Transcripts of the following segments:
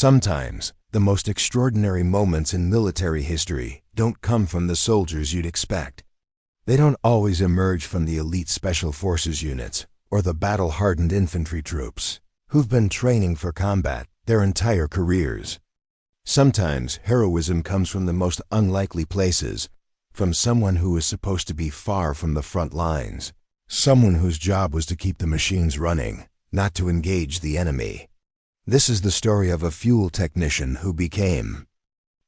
Sometimes, the most extraordinary moments in military history don't come from the soldiers you'd expect. They don't always emerge from the elite special forces units or the battle-hardened infantry troops who've been training for combat their entire careers. Sometimes heroism comes from the most unlikely places, from someone who is supposed to be far from the front lines, someone whose job was to keep the machines running, not to engage the enemy. This is the story of a fuel technician who became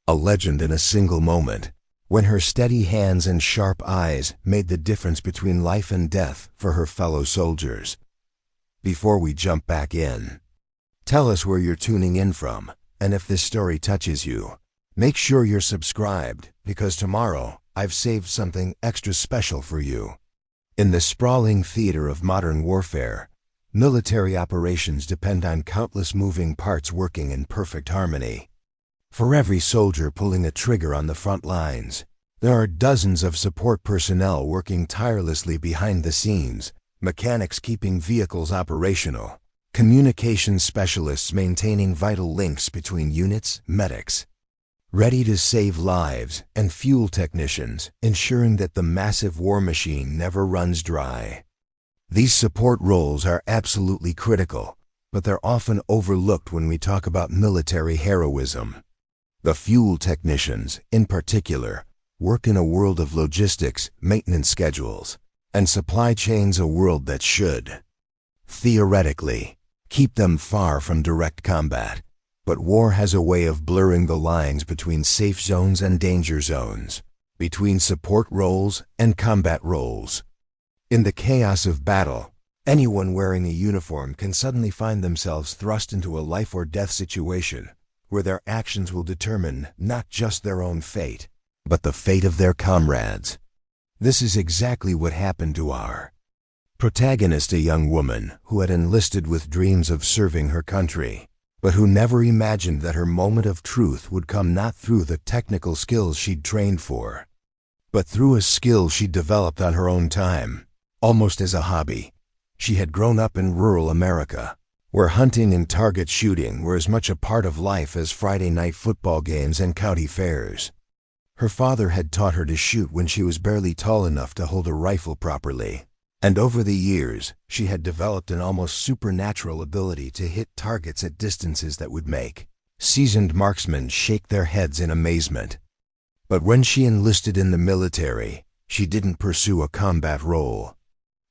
a legend in a single moment, when her steady hands and sharp eyes made the difference between life and death for her fellow soldiers. Before we jump back in, tell us where you're tuning in from, and if this story touches you, make sure you're subscribed, because tomorrow I've saved something extra special for you. In the sprawling theater of modern warfare, military operations depend on countless moving parts working in perfect harmony. For every soldier pulling a trigger on the front lines, there are dozens of support personnel working tirelessly behind the scenes, mechanics keeping vehicles operational, communications specialists maintaining vital links between units, medics, ready to save lives, and fuel technicians ensuring that the massive war machine never runs dry. These support roles are absolutely critical, but they're often overlooked when we talk about military heroism. The fuel technicians, in particular, work in a world of logistics, maintenance schedules, and supply chains, a world that should, theoretically, keep them far from direct combat. But war has a way of blurring the lines between safe zones and danger zones, between support roles and combat roles. In the chaos of battle, anyone wearing a uniform can suddenly find themselves thrust into a life-or-death situation where their actions will determine not just their own fate, but the fate of their comrades. This is exactly what happened to our protagonist, a young woman who had enlisted with dreams of serving her country, but who never imagined that her moment of truth would come not through the technical skills she'd trained for, but through a skill she developed on her own time, almost as a hobby. She had grown up in rural America, where hunting and target shooting were as much a part of life as Friday night football games and county fairs. Her father had taught her to shoot when she was barely tall enough to hold a rifle properly, and over the years, she had developed an almost supernatural ability to hit targets at distances that would make seasoned marksmen shake their heads in amazement. But when she enlisted in the military, she didn't pursue a combat role.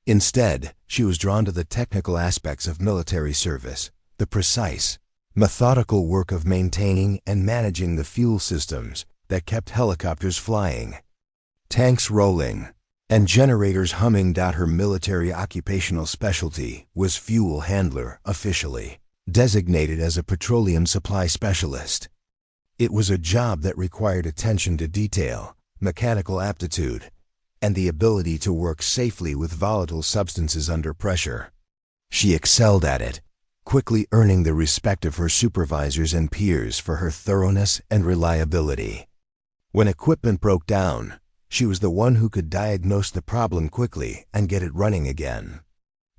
Instead, she was drawn to the technical aspects of military service, the precise, methodical work of maintaining and managing the fuel systems that kept helicopters flying, tanks rolling, and generators humming. Her military occupational specialty was fuel handler, officially designated as a petroleum supply specialist. It was a job that required attention to detail, mechanical aptitude, and the ability to work safely with volatile substances under pressure. She excelled at it, quickly earning the respect of her supervisors and peers for her thoroughness and reliability. When equipment broke down, she was the one who could diagnose the problem quickly and get it running again.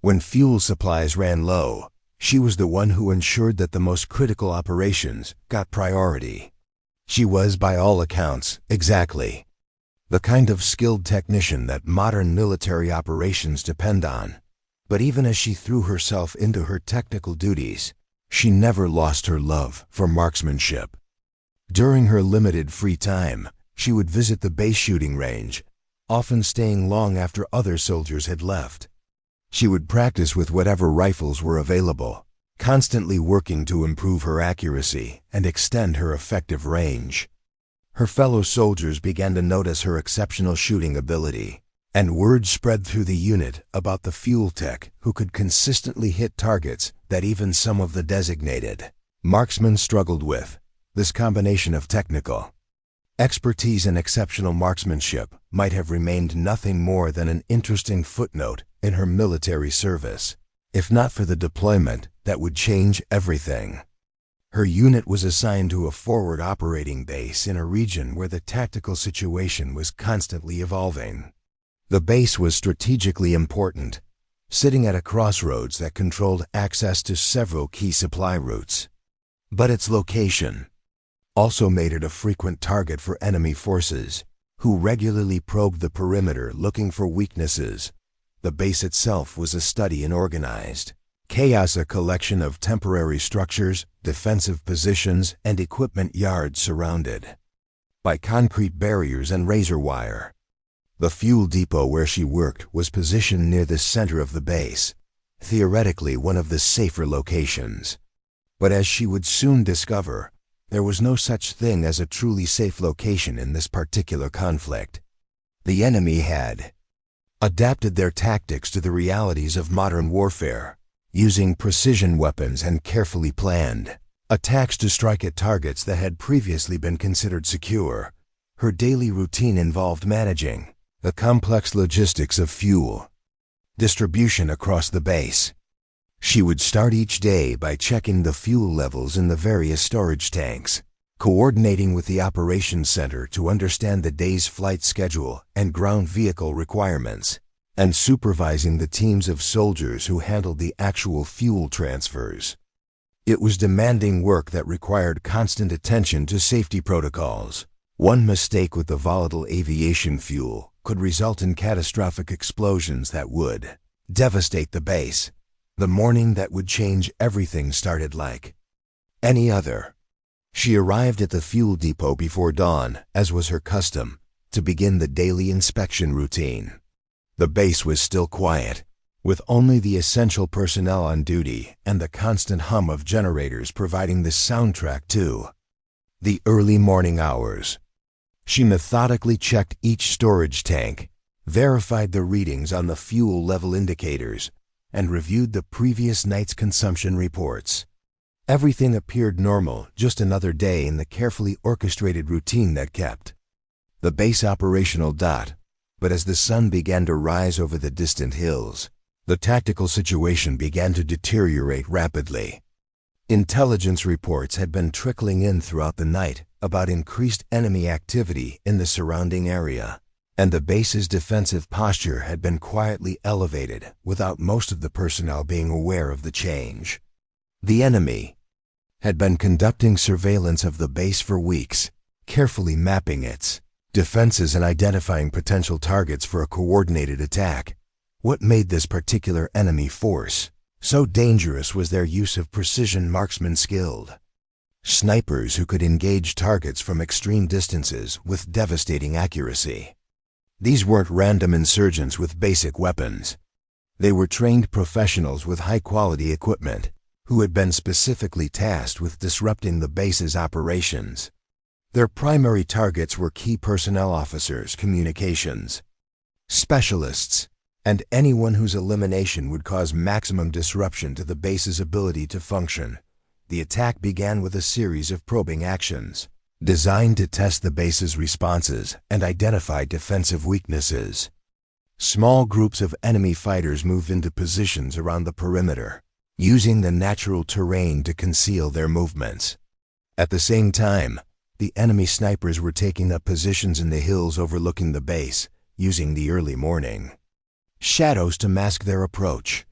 When fuel supplies ran low, she was the one who ensured that the most critical operations got priority. She was, by all accounts, exactly the kind of skilled technician that modern military operations depend on. But even as she threw herself into her technical duties, she never lost her love for marksmanship. During her limited free time, she would visit the base shooting range, often staying long after other soldiers had left. She would practice with whatever rifles were available, constantly working to improve her accuracy and extend her effective range. Her fellow soldiers began to notice her exceptional shooting ability, and word spread through the unit about the fuel tech who could consistently hit targets that even some of the designated marksmen struggled with. This combination of technical expertise and exceptional marksmanship might have remained nothing more than an interesting footnote in her military service, if not for the deployment that would change everything. Her unit was assigned to a forward operating base in a region where the tactical situation was constantly evolving. The base was strategically important, sitting at a crossroads that controlled access to several key supply routes. But its location also made it a frequent target for enemy forces, who regularly probed the perimeter looking for weaknesses. The base itself was a study in organized chaos, a collection of temporary structures, defensive positions, and equipment yards surrounded by concrete barriers and razor wire. The fuel depot where she worked was positioned near the center of the base, theoretically one of the safer locations. But as she would soon discover, there was no such thing as a truly safe location in this particular conflict. The enemy had adapted their tactics to the realities of modern warfare, using precision weapons and carefully planned attacks to strike at targets that had previously been considered secure. Her daily routine involved managing the complex logistics of fuel distribution across the base. She would start each day by checking the fuel levels in the various storage tanks, coordinating with the operations center to understand the day's flight schedule and ground vehicle requirements, and supervising the teams of soldiers who handled the actual fuel transfers. It was demanding work that required constant attention to safety protocols. One mistake with the volatile aviation fuel could result in catastrophic explosions that would devastate the base. The morning that would change everything started like any other. She arrived at the fuel depot before dawn, as was her custom, to begin the daily inspection routine. The base was still quiet, with only the essential personnel on duty and the constant hum of generators providing the soundtrack to the early morning hours. She methodically checked each storage tank, verified the readings on the fuel level indicators, and reviewed the previous night's consumption reports. Everything appeared normal, just another day in the carefully orchestrated routine that kept the base operational. But as the sun began to rise over the distant hills, the tactical situation began to deteriorate rapidly. Intelligence reports had been trickling in throughout the night about increased enemy activity in the surrounding area, and the base's defensive posture had been quietly elevated without most of the personnel being aware of the change. The enemy had been conducting surveillance of the base for weeks, carefully mapping its defenses and identifying potential targets for a coordinated attack. What made this particular enemy force so dangerous was their use of precision marksman skilled snipers who could engage targets from extreme distances with devastating accuracy. These weren't random insurgents with basic weapons. They were trained professionals with high-quality equipment who had been specifically tasked with disrupting the base's operations. Their primary targets were key personnel officers, communications specialists, and anyone whose elimination would cause maximum disruption to the base's ability to function. The attack began with a series of probing actions designed to test the base's responses and identify defensive weaknesses. Small groups of enemy fighters moved into positions around the perimeter, using the natural terrain to conceal their movements. At the same time, the enemy snipers were taking up positions in the hills overlooking the base, using the early morning shadows to mask their approach.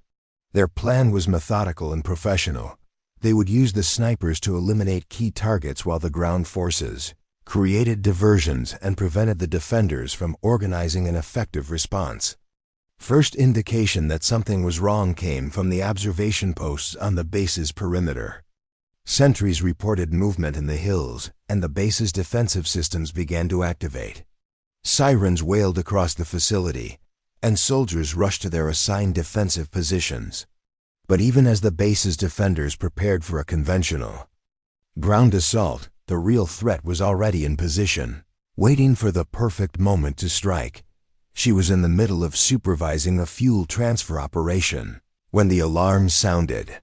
Their plan was methodical and professional. They would use the snipers to eliminate key targets while the ground forces created diversions and prevented the defenders from organizing an effective response. First indication that something was wrong came from the observation posts on the base's perimeter. Sentries reported movement in the hills, and the base's defensive systems began to activate. Sirens wailed across the facility, and soldiers rushed to their assigned defensive positions. But even as the base's defenders prepared for a conventional ground assault, the real threat was already in position, waiting for the perfect moment to strike. She was in the middle of supervising a fuel transfer operation when the alarm sounded.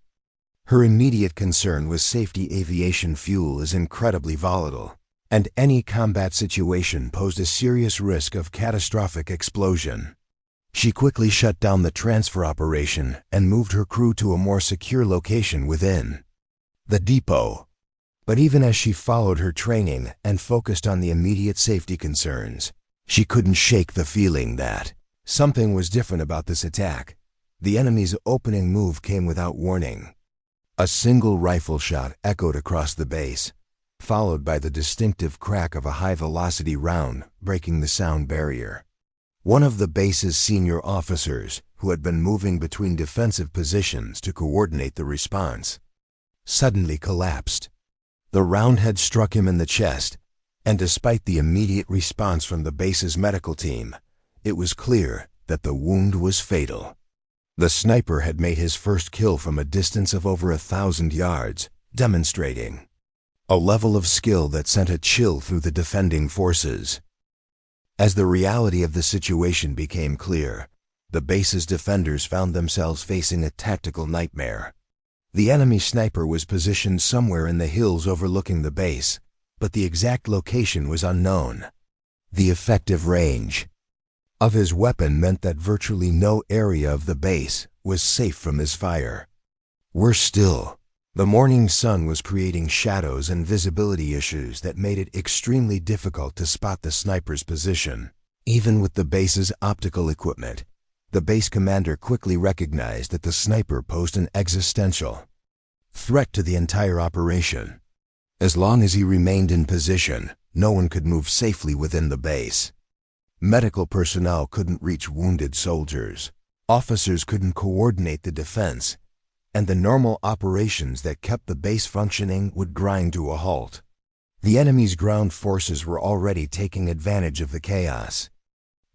Her immediate concern was safety. Aviation fuel is incredibly volatile, and any combat situation posed a serious risk of catastrophic explosion. She quickly shut down the transfer operation and moved her crew to a more secure location within the depot. But even as she followed her training and focused on the immediate safety concerns, she couldn't shake the feeling that something was different about this attack. The enemy's opening move came without warning. A single rifle shot echoed across the base, followed by the distinctive crack of a high-velocity round breaking the sound barrier. One of the base's senior officers, who had been moving between defensive positions to coordinate the response, suddenly collapsed. The round had struck him in the chest, and despite the immediate response from the base's medical team, it was clear that the wound was fatal. The sniper had made his first kill from a distance of over 1,000 yards, demonstrating a level of skill that sent a chill through the defending forces. As the reality of the situation became clear, the base's defenders found themselves facing a tactical nightmare. The enemy sniper was positioned somewhere in the hills overlooking the base, but the exact location was unknown. The effective range of his weapon meant that virtually no area of the base was safe from his fire. Worse still, the morning sun was creating shadows and visibility issues that made it extremely difficult to spot the sniper's position. Even with the base's optical equipment, the base commander quickly recognized that the sniper posed an existential threat to the entire operation. As long as he remained in position, no one could move safely within the base. Medical personnel couldn't reach wounded soldiers, officers couldn't coordinate the defense, and the normal operations that kept the base functioning would grind to a halt. The enemy's ground forces were already taking advantage of the chaos,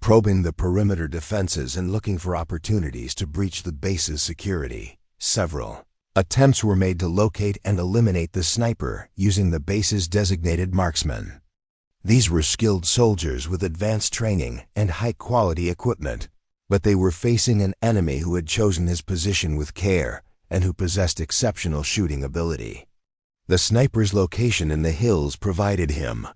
probing the perimeter defenses and looking for opportunities to breach the base's security. Several attempts were made to locate and eliminate the sniper using the base's designated marksmen. These were skilled soldiers with advanced training and high-quality equipment, but they were facing an enemy who had chosen his position with care and who possessed exceptional shooting ability. The sniper's location in the hills provided him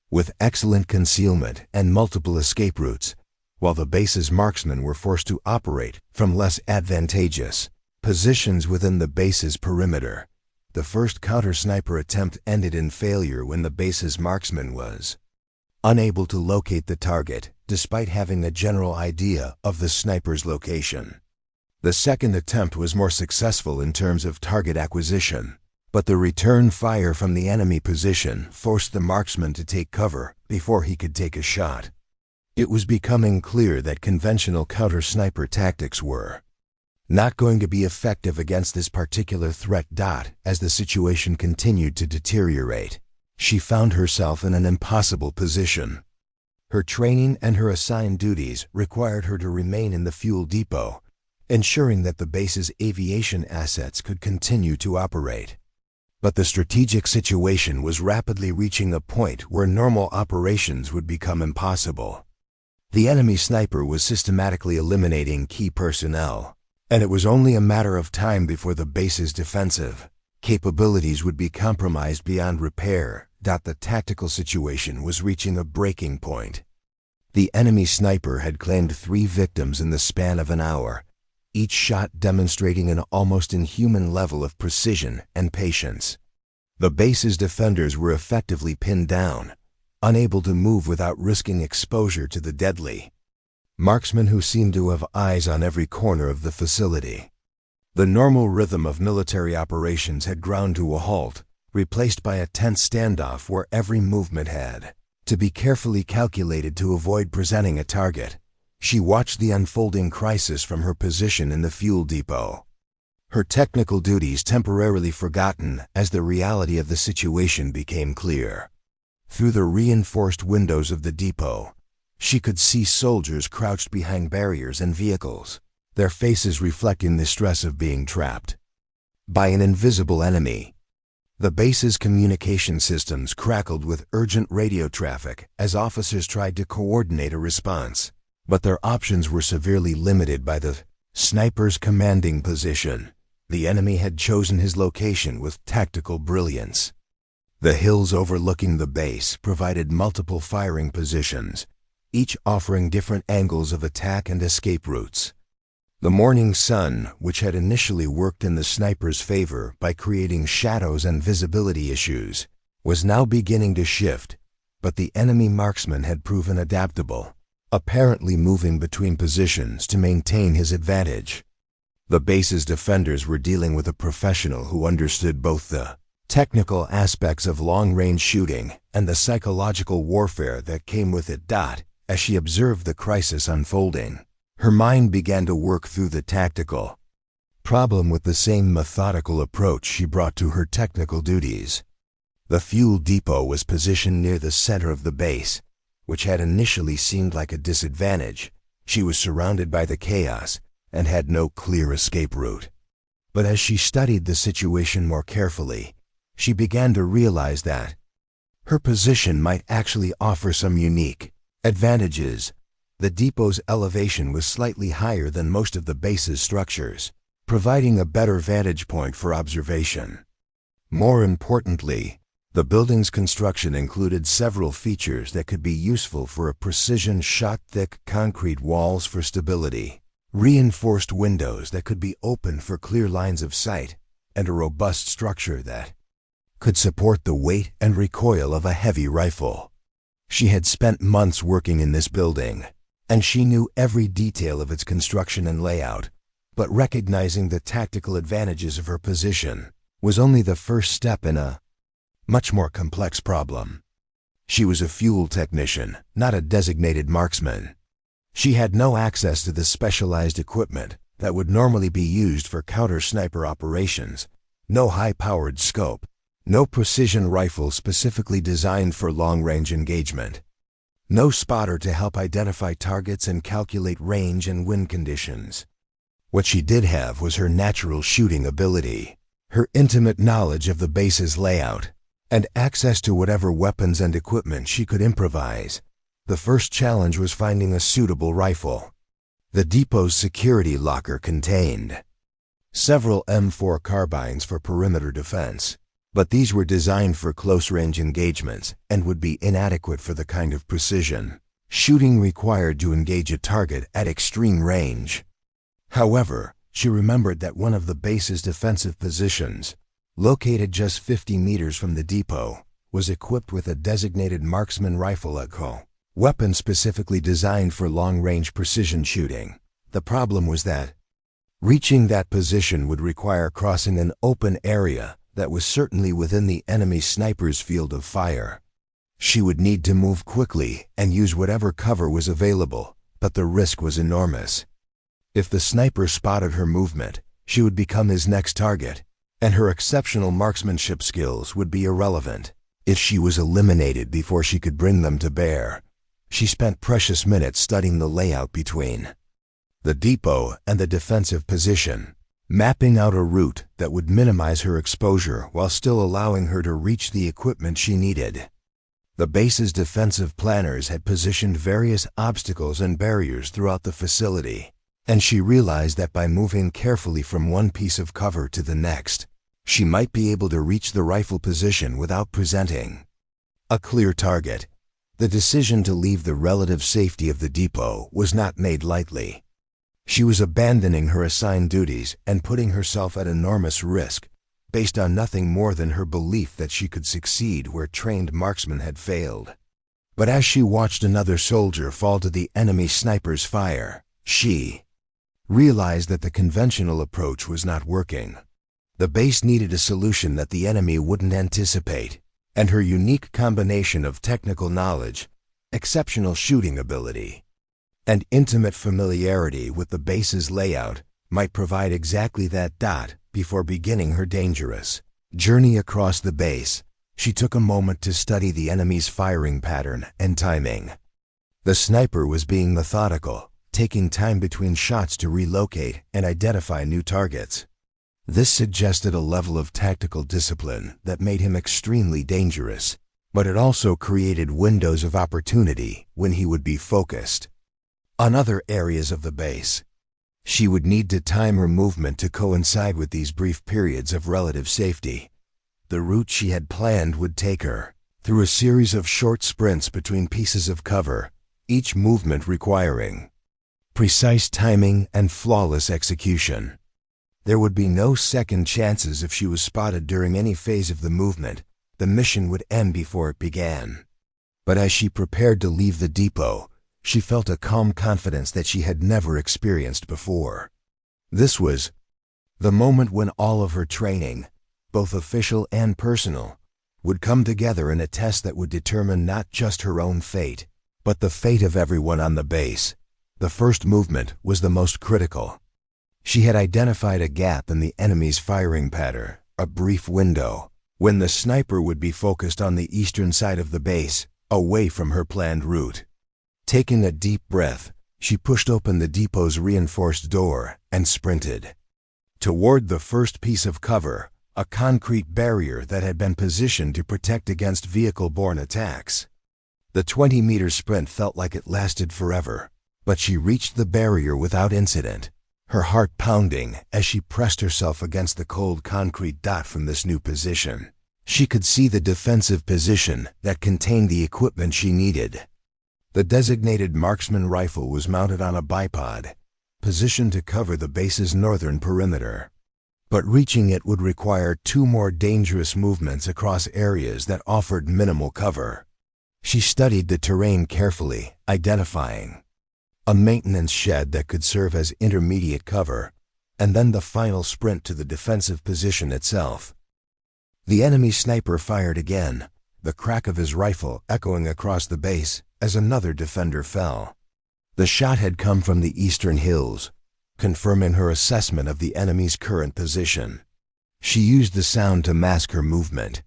with excellent concealment and multiple escape routes, while the base's marksmen were forced to operate from less advantageous positions within the base's perimeter. The first counter-sniper attempt ended in failure when the base's marksman was unable to locate the target, despite having a general idea of the sniper's location. The second attempt was more successful in terms of target acquisition, but the return fire from the enemy position forced the marksman to take cover before he could take a shot. It was becoming clear that conventional counter-sniper tactics were not going to be effective against this particular threat. As the situation continued to deteriorate, she found herself in an impossible position. Her training and her assigned duties required her to remain in the fuel depot, ensuring that the base's aviation assets could continue to operate. But the strategic situation was rapidly reaching a point where normal operations would become impossible. The enemy sniper was systematically eliminating key personnel, and it was only a matter of time before the base's defensive capabilities would be compromised beyond repair. The tactical situation was reaching a breaking point. The enemy sniper had claimed 3 victims in the span of an hour, each shot demonstrating an almost inhuman level of precision and patience. The base's defenders were effectively pinned down, unable to move without risking exposure to the deadly marksmen who seemed to have eyes on every corner of the facility. The normal rhythm of military operations had ground to a halt, replaced by a tense standoff where every movement had to be carefully calculated to avoid presenting a target. She watched the unfolding crisis from her position in the fuel depot, her technical duties temporarily forgotten as the reality of the situation became clear. Through the reinforced windows of the depot, she could see soldiers crouched behind barriers and vehicles, their faces reflecting the stress of being trapped by an invisible enemy. The base's communication systems crackled with urgent radio traffic as officers tried to coordinate a response, but their options were severely limited by the sniper's commanding position. The enemy had chosen his location with tactical brilliance. The hills overlooking the base provided multiple firing positions, each offering different angles of attack and escape routes. The morning sun, which had initially worked in the sniper's favor by creating shadows and visibility issues, was now beginning to shift, but the enemy marksman had proven adaptable, apparently moving between positions to maintain his advantage. The base's defenders were dealing with a professional who understood both the technical aspects of long-range shooting and the psychological warfare that came with it. As she observed the crisis unfolding, her mind began to work through the tactical problem with the same methodical approach she brought to her technical duties. The fuel depot was positioned near the center of the base, which had initially seemed like a disadvantage. She was surrounded by the chaos and had no clear escape route. But as she studied the situation more carefully, she began to realize that her position might actually offer some unique advantages. The depot's elevation was slightly higher than most of the base's structures, providing a better vantage point for observation. More importantly, the building's construction included several features that could be useful for a precision shot: thick concrete walls for stability, reinforced windows that could be opened for clear lines of sight, and a robust structure that could support the weight and recoil of a heavy rifle. She had spent months working in this building, and she knew every detail of its construction and layout, but recognizing the tactical advantages of her position was only the first step in a much more complex problem. She was a fuel technician, not a designated marksman. She had no access to the specialized equipment that would normally be used for counter-sniper operations, no high-powered scope, no precision rifle specifically designed for long-range engagement, no spotter to help identify targets and calculate range and wind conditions. What she did have was her natural shooting ability, her intimate knowledge of the base's layout, and access to whatever weapons and equipment she could improvise. The first challenge was finding a suitable rifle. The depot's security locker contained several M4 carbines for perimeter defense, but these were designed for close-range engagements and would be inadequate for the kind of precision shooting required to engage a target at extreme range. However, she remembered that one of the base's defensive positions, located just 50 meters from the depot, was equipped with a designated marksman rifle, a weapon specifically designed for long-range precision shooting. The problem was that reaching that position would require crossing an open area that was certainly within the enemy sniper's field of fire. She would need to move quickly and use whatever cover was available, but the risk was enormous. If the sniper spotted her movement, she would become his next target, and her exceptional marksmanship skills would be irrelevant if she was eliminated before she could bring them to bear. She spent precious minutes studying the layout between the depot and the defensive position, mapping out a route that would minimize her exposure while still allowing her to reach the equipment she needed. The base's defensive planners had positioned various obstacles and barriers throughout the facility, and she realized that by moving carefully from one piece of cover to the next, she might be able to reach the rifle position without presenting a clear target. The decision to leave the relative safety of the depot was not made lightly. She was abandoning her assigned duties and putting herself at enormous risk, based on nothing more than her belief that she could succeed where trained marksmen had failed. But as she watched another soldier fall to the enemy sniper's fire, she realized that the conventional approach was not working. The base needed a solution that the enemy wouldn't anticipate, and her unique combination of technical knowledge, exceptional shooting ability, and intimate familiarity with the base's layout might provide exactly that. Before beginning her dangerous journey across the base, she took a moment to study the enemy's firing pattern and timing. The sniper was being methodical, taking time between shots to relocate and identify new targets. This suggested a level of tactical discipline that made him extremely dangerous, but it also created windows of opportunity when he would be focused on other areas of the base. She would need to time her movement to coincide with these brief periods of relative safety. The route she had planned would take her through a series of short sprints between pieces of cover, each movement requiring precise timing and flawless execution. There would be no second chances if she was spotted during any phase of the movement. The mission would end before it began. But as she prepared to leave the depot, she felt a calm confidence that she had never experienced before. This was the moment when all of her training, both official and personal, would come together in a test that would determine not just her own fate, but the fate of everyone on the base. The first movement was the most critical. She had identified a gap in the enemy's firing pattern, a brief window, when the sniper would be focused on the eastern side of the base, away from her planned route. Taking a deep breath, she pushed open the depot's reinforced door and sprinted toward the first piece of cover, a concrete barrier that had been positioned to protect against vehicle-borne attacks. The 20-meter sprint felt like it lasted forever, but she reached the barrier without incident, her heart pounding as she pressed herself against the cold concrete dot from this new position. She could see the defensive position that contained the equipment she needed. The designated marksman rifle was mounted on a bipod, positioned to cover the base's northern perimeter. But reaching it would require 2 more dangerous movements across areas that offered minimal cover. She studied the terrain carefully, identifying a maintenance shed that could serve as intermediate cover, and then the final sprint to the defensive position itself. The enemy sniper fired again, the crack of his rifle echoing across the base as another defender fell. The shot had come from the eastern hills, confirming her assessment of the enemy's current position. She used the sound to mask her movement,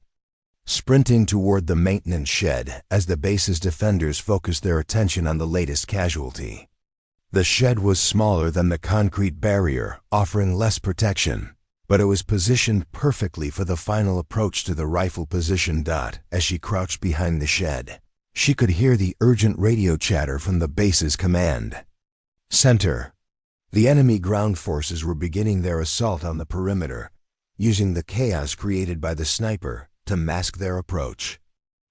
sprinting toward the maintenance shed as the base's defenders focused their attention on the latest casualty. The shed was smaller than the concrete barrier, offering less protection, but it was positioned perfectly for the final approach to the rifle position dot. As she crouched behind the shed, she could hear the urgent radio chatter from the base's command center. The enemy ground forces were beginning their assault on the perimeter, using the chaos created by the sniper to mask their approach.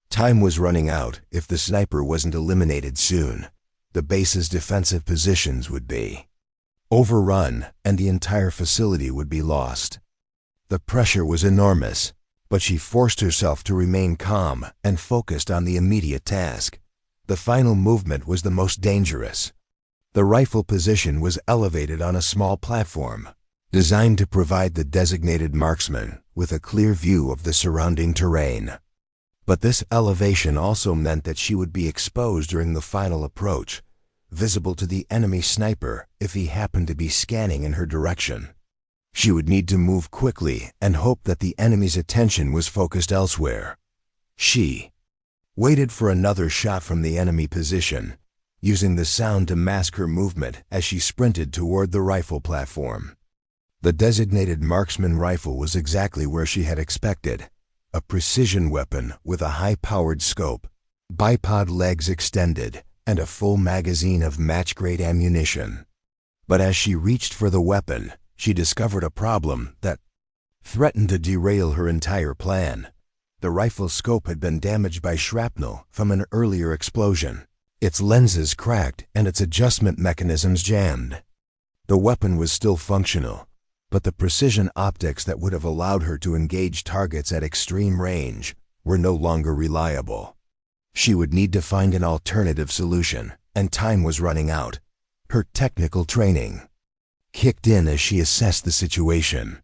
Time was running out. If the sniper wasn't eliminated soon, the base's defensive positions would be overrun and the entire facility would be lost. The pressure was enormous, but she forced herself to remain calm and focused on the immediate task. The final movement was the most dangerous. The rifle position was elevated on a small platform, designed to provide the designated marksman with a clear view of the surrounding terrain. But this elevation also meant that she would be exposed during the final approach, visible to the enemy sniper if he happened to be scanning in her direction. She would need to move quickly and hope that the enemy's attention was focused elsewhere. She waited for another shot from the enemy position, using the sound to mask her movement as she sprinted toward the rifle platform. The designated marksman rifle was exactly where she had expected, a precision weapon with a high-powered scope, bipod legs extended, and a full magazine of match-grade ammunition. But as she reached for the weapon, she discovered a problem that threatened to derail her entire plan. The rifle's scope had been damaged by shrapnel from an earlier explosion. Its lenses cracked and its adjustment mechanisms jammed. The weapon was still functional, but the precision optics that would have allowed her to engage targets at extreme range were no longer reliable. She would need to find an alternative solution, and time was running out. Her technical training kicked in as she assessed the situation.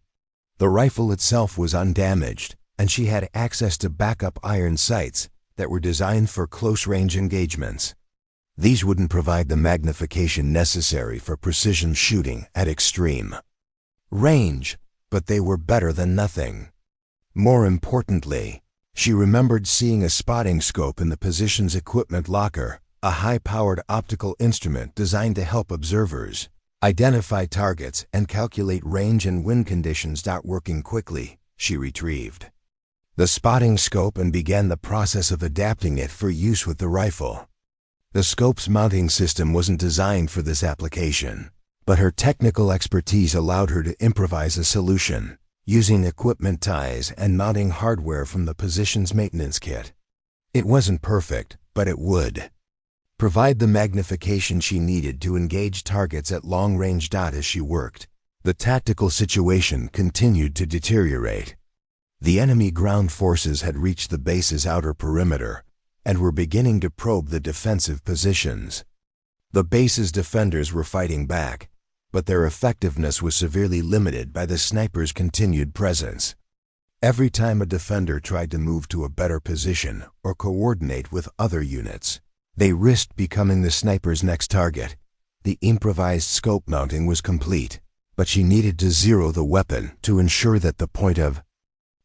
The rifle itself was undamaged, and she had access to backup iron sights that were designed for close-range engagements. These wouldn't provide the magnification necessary for precision shooting at extreme range, but they were better than nothing. More importantly, she remembered seeing a spotting scope in the position's equipment locker, a high-powered optical instrument designed to help observers identify targets and calculate range and wind conditions. Working quickly, she retrieved the spotting scope and began the process of adapting it for use with the rifle. The scope's mounting system wasn't designed for this application, but her technical expertise allowed her to improvise a solution, using equipment ties and mounting hardware from the position's maintenance kit. It wasn't perfect, but it would provide the magnification she needed to engage targets at long range. As she worked, the tactical situation continued to deteriorate. The enemy ground forces had reached the base's outer perimeter and were beginning to probe the defensive positions. The base's defenders were fighting back, but their effectiveness was severely limited by the sniper's continued presence. Every time a defender tried to move to a better position or coordinate with other units, they risked becoming the sniper's next target. The improvised scope mounting was complete, but she needed to zero the weapon to ensure that the point of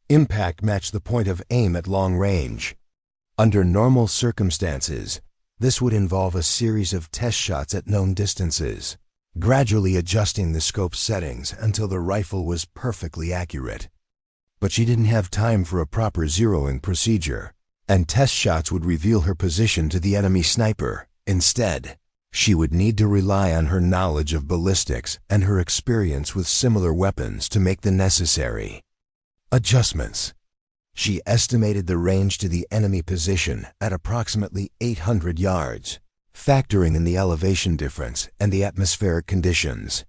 impact matched the point of aim at long range. Under normal circumstances, this would involve a series of test shots at known distances, gradually adjusting the scope's settings until the rifle was perfectly accurate. But she didn't have time for a proper zeroing procedure, and test shots would reveal her position to the enemy sniper. Instead, she would need to rely on her knowledge of ballistics and her experience with similar weapons to make the necessary adjustments. She estimated the range to the enemy position at approximately 800 yards, factoring in the elevation difference and the atmospheric conditions.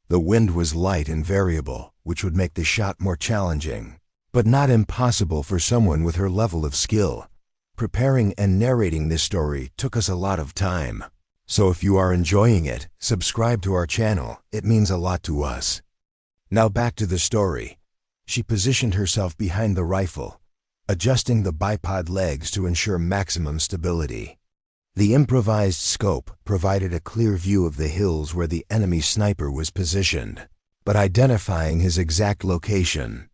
The wind was light and variable, which would make the shot more challenging, but not impossible for someone with her level of skill. Preparing and narrating this story took us a lot of time, so if you are enjoying it, subscribe to our channel. It means a lot to us. Now back to the story. She positioned herself behind the rifle, adjusting the bipod legs to ensure maximum stability. The improvised scope provided a clear view of the hills where the enemy sniper was positioned, but identifying his exact location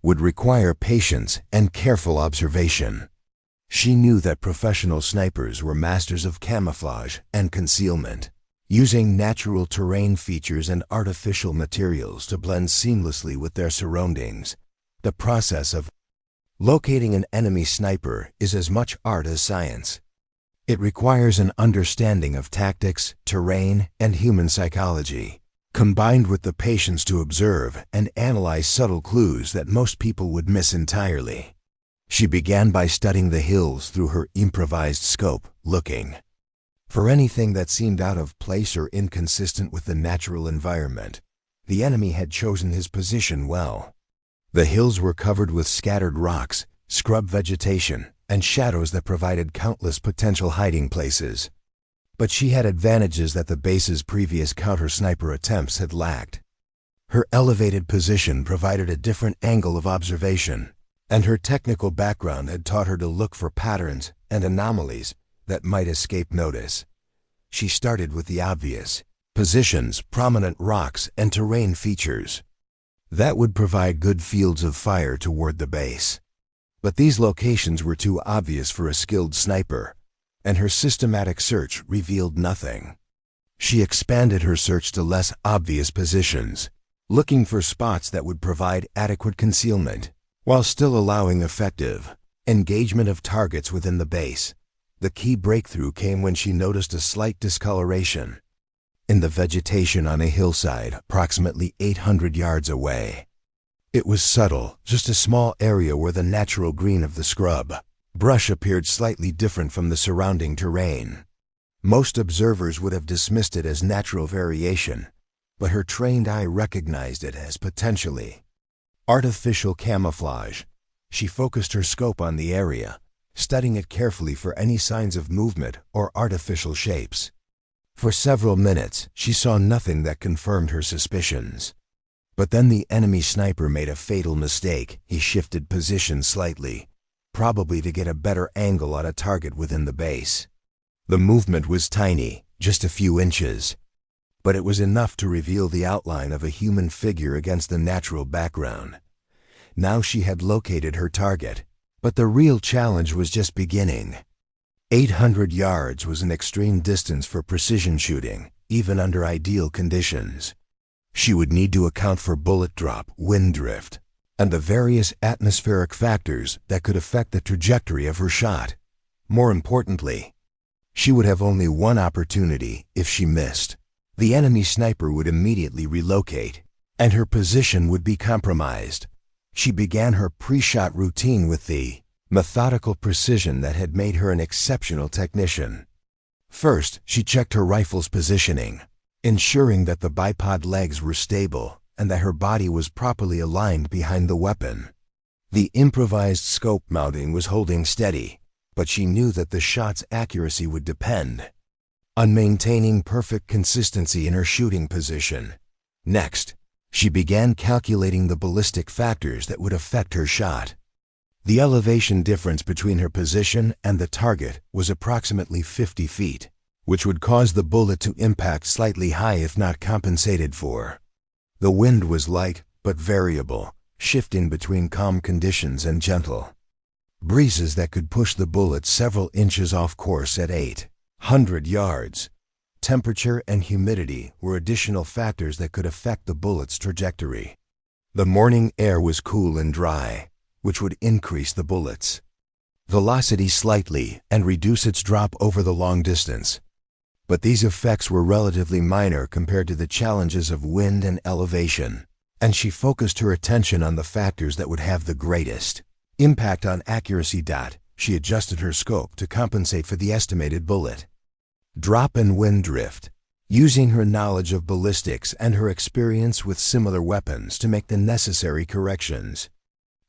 would require patience and careful observation. She knew that professional snipers were masters of camouflage and concealment, using natural terrain features and artificial materials to blend seamlessly with their surroundings. The process of locating an enemy sniper is as much art as science. It requires an understanding of tactics, terrain, and human psychology, combined with the patience to observe and analyze subtle clues that most people would miss entirely. She began by studying the hills through her improvised scope, looking for anything that seemed out of place or inconsistent with the natural environment. The enemy had chosen his position well. The hills were covered with scattered rocks, scrub vegetation, and shadows that provided countless potential hiding places. But she had advantages that the base's previous counter-sniper attempts had lacked. Her elevated position provided a different angle of observation, and her technical background had taught her to look for patterns and anomalies that might escape notice. She started with the obvious: positions, prominent rocks, and terrain features that would provide good fields of fire toward the base. But these locations were too obvious for a skilled sniper, and her systematic search revealed nothing. She expanded her search to less obvious positions, looking for spots that would provide adequate concealment, while still allowing effective engagement of targets within the base. The key breakthrough came when she noticed a slight discoloration in the vegetation on a hillside approximately 800 yards away. It was subtle, just a small area where the natural green of the scrub brush appeared slightly different from the surrounding terrain. Most observers would have dismissed it as natural variation, but her trained eye recognized it as potentially artificial camouflage. She focused her scope on the area, studying it carefully for any signs of movement or artificial shapes. For several minutes, she saw nothing that confirmed her suspicions. But then the enemy sniper made a fatal mistake. He shifted position slightly, probably to get a better angle on a target within the base. The movement was tiny, just a few inches, but it was enough to reveal the outline of a human figure against the natural background. Now she had located her target, but the real challenge was just beginning. 800 yards was an extreme distance for precision shooting, even under ideal conditions. She would need to account for bullet drop, wind drift, and the various atmospheric factors that could affect the trajectory of her shot. More importantly, she would have only one opportunity. If she missed, the enemy sniper would immediately relocate, and her position would be compromised. She began her pre-shot routine with the methodical precision that had made her an exceptional technician. First, she checked her rifle's positioning, ensuring that the bipod legs were stable and that her body was properly aligned behind the weapon. The improvised scope mounting was holding steady, but she knew that the shot's accuracy would depend on maintaining perfect consistency in her shooting position. Next, she began calculating the ballistic factors that would affect her shot. The elevation difference between her position and the target was approximately 50 feet, which would cause the bullet to impact slightly high if not compensated for. The wind was light but variable, shifting between calm conditions and gentle breezes that could push the bullet several inches off course at 800 yards. Temperature and humidity were additional factors that could affect the bullet's trajectory. The morning air was cool and dry, which would increase the bullet's velocity slightly and reduce its drop over the long distance. But these effects were relatively minor compared to the challenges of wind and elevation, and she focused her attention on the factors that would have the greatest impact on accuracy. She adjusted her scope to compensate for the estimated bullet drop and wind drift, using her knowledge of ballistics and her experience with similar weapons to make the necessary corrections.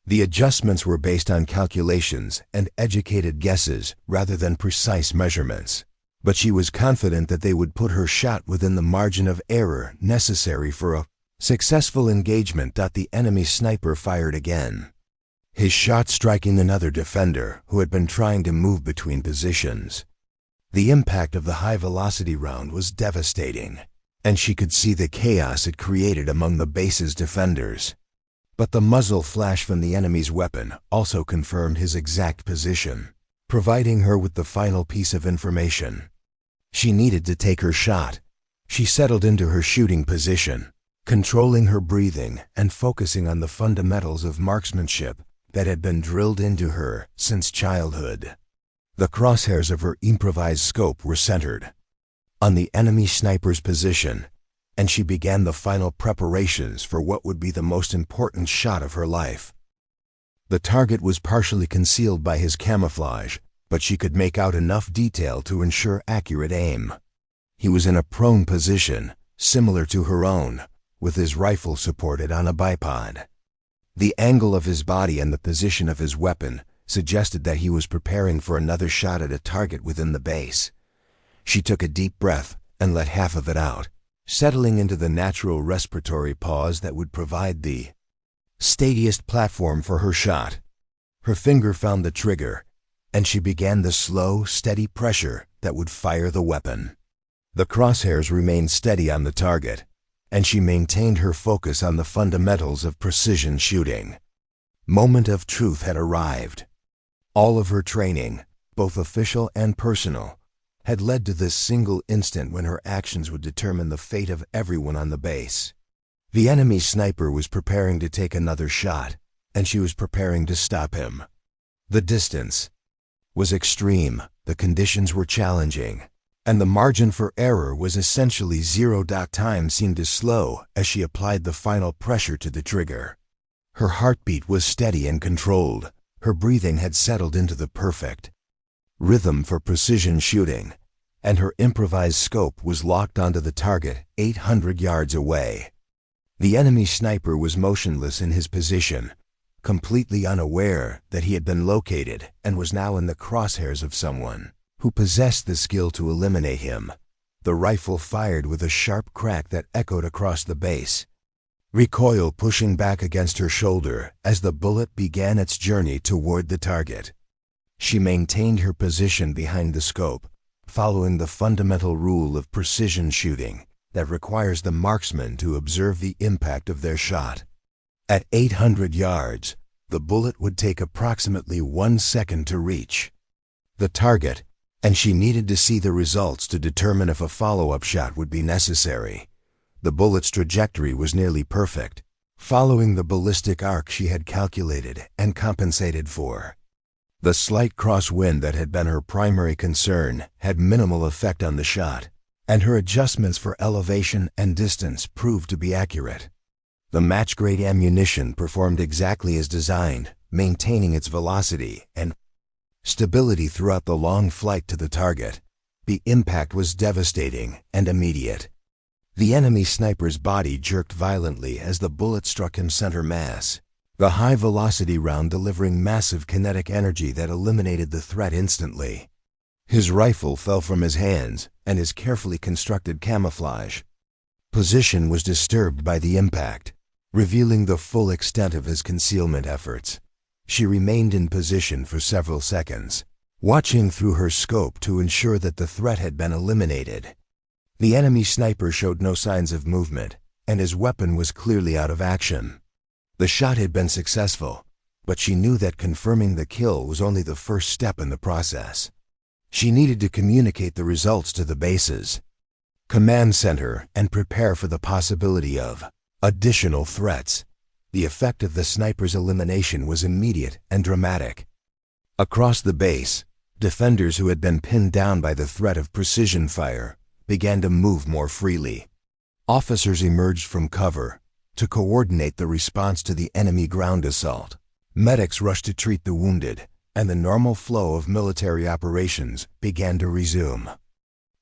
The adjustments were based on calculations and educated guesses rather than precise measurements, but she was confident that they would put her shot within the margin of error necessary for a successful engagement. The enemy sniper fired again, his shot striking another defender who had been trying to move between positions. The impact of the high-velocity round was devastating, and she could see the chaos it created among the base's defenders. But the muzzle flash from the enemy's weapon also confirmed his exact position, providing her with the final piece of information. She needed to take her shot. She settled into her shooting position, controlling her breathing and focusing on the fundamentals of marksmanship that had been drilled into her since childhood. The crosshairs of her improvised scope were centered on the enemy sniper's position, and she began the final preparations for what would be the most important shot of her life. The target was partially concealed by his camouflage, but she could make out enough detail to ensure accurate aim. He was in a prone position, similar to her own, with his rifle supported on a bipod. The angle of his body and the position of his weapon suggested that he was preparing for another shot at a target within the base. She took a deep breath and let half of it out, settling into the natural respiratory pause that would provide the steadiest platform for her shot. Her finger found the trigger, and she began the slow, steady pressure that would fire the weapon. The crosshairs remained steady on the target, and she maintained her focus on the fundamentals of precision shooting. Moment of truth had arrived. All of her training, both official and personal, had led to this single instant when her actions would determine the fate of everyone on the base. The enemy sniper was preparing to take another shot, and she was preparing to stop him. The distance was extreme, the conditions were challenging, and the margin for error was essentially zero. Time seemed to slow as she applied the final pressure to the trigger. Her heartbeat was steady and controlled. Her breathing had settled into the perfect rhythm for precision shooting, and her improvised scope was locked onto the target 800 yards away. The enemy sniper was motionless in his position, completely unaware that he had been located and was now in the crosshairs of someone who possessed the skill to eliminate him. The rifle fired with a sharp crack that echoed across the base, recoil pushing back against her shoulder as the bullet began its journey toward the target. She maintained her position behind the scope, following the fundamental rule of precision shooting that requires the marksman to observe the impact of their shot. At 800 yards, the bullet would take approximately 1 second to reach the target, and she needed to see the results to determine if a follow-up shot would be necessary. The bullet's trajectory was nearly perfect, following the ballistic arc she had calculated and compensated for. The slight crosswind that had been her primary concern had minimal effect on the shot, and her adjustments for elevation and distance proved to be accurate. The match-grade ammunition performed exactly as designed, maintaining its velocity and stability throughout the long flight to the target. The impact was devastating and immediate. The enemy sniper's body jerked violently as the bullet struck him center mass, the high-velocity round delivering massive kinetic energy that eliminated the threat instantly. His rifle fell from his hands, and his carefully constructed camouflage position was disturbed by the impact, revealing the full extent of his concealment efforts. She remained in position for several seconds, watching through her scope to ensure that the threat had been eliminated. The enemy sniper showed no signs of movement, and his weapon was clearly out of action. The shot had been successful, but she knew that confirming the kill was only the first step in the process. She needed to communicate the results to the base's command center and prepare for the possibility of additional threats. The effect of the sniper's elimination was immediate and dramatic. Across the base, defenders who had been pinned down by the threat of precision fire began to move more freely. Officers emerged from cover to coordinate the response to the enemy ground assault. Medics rushed to treat the wounded, and the normal flow of military operations began to resume.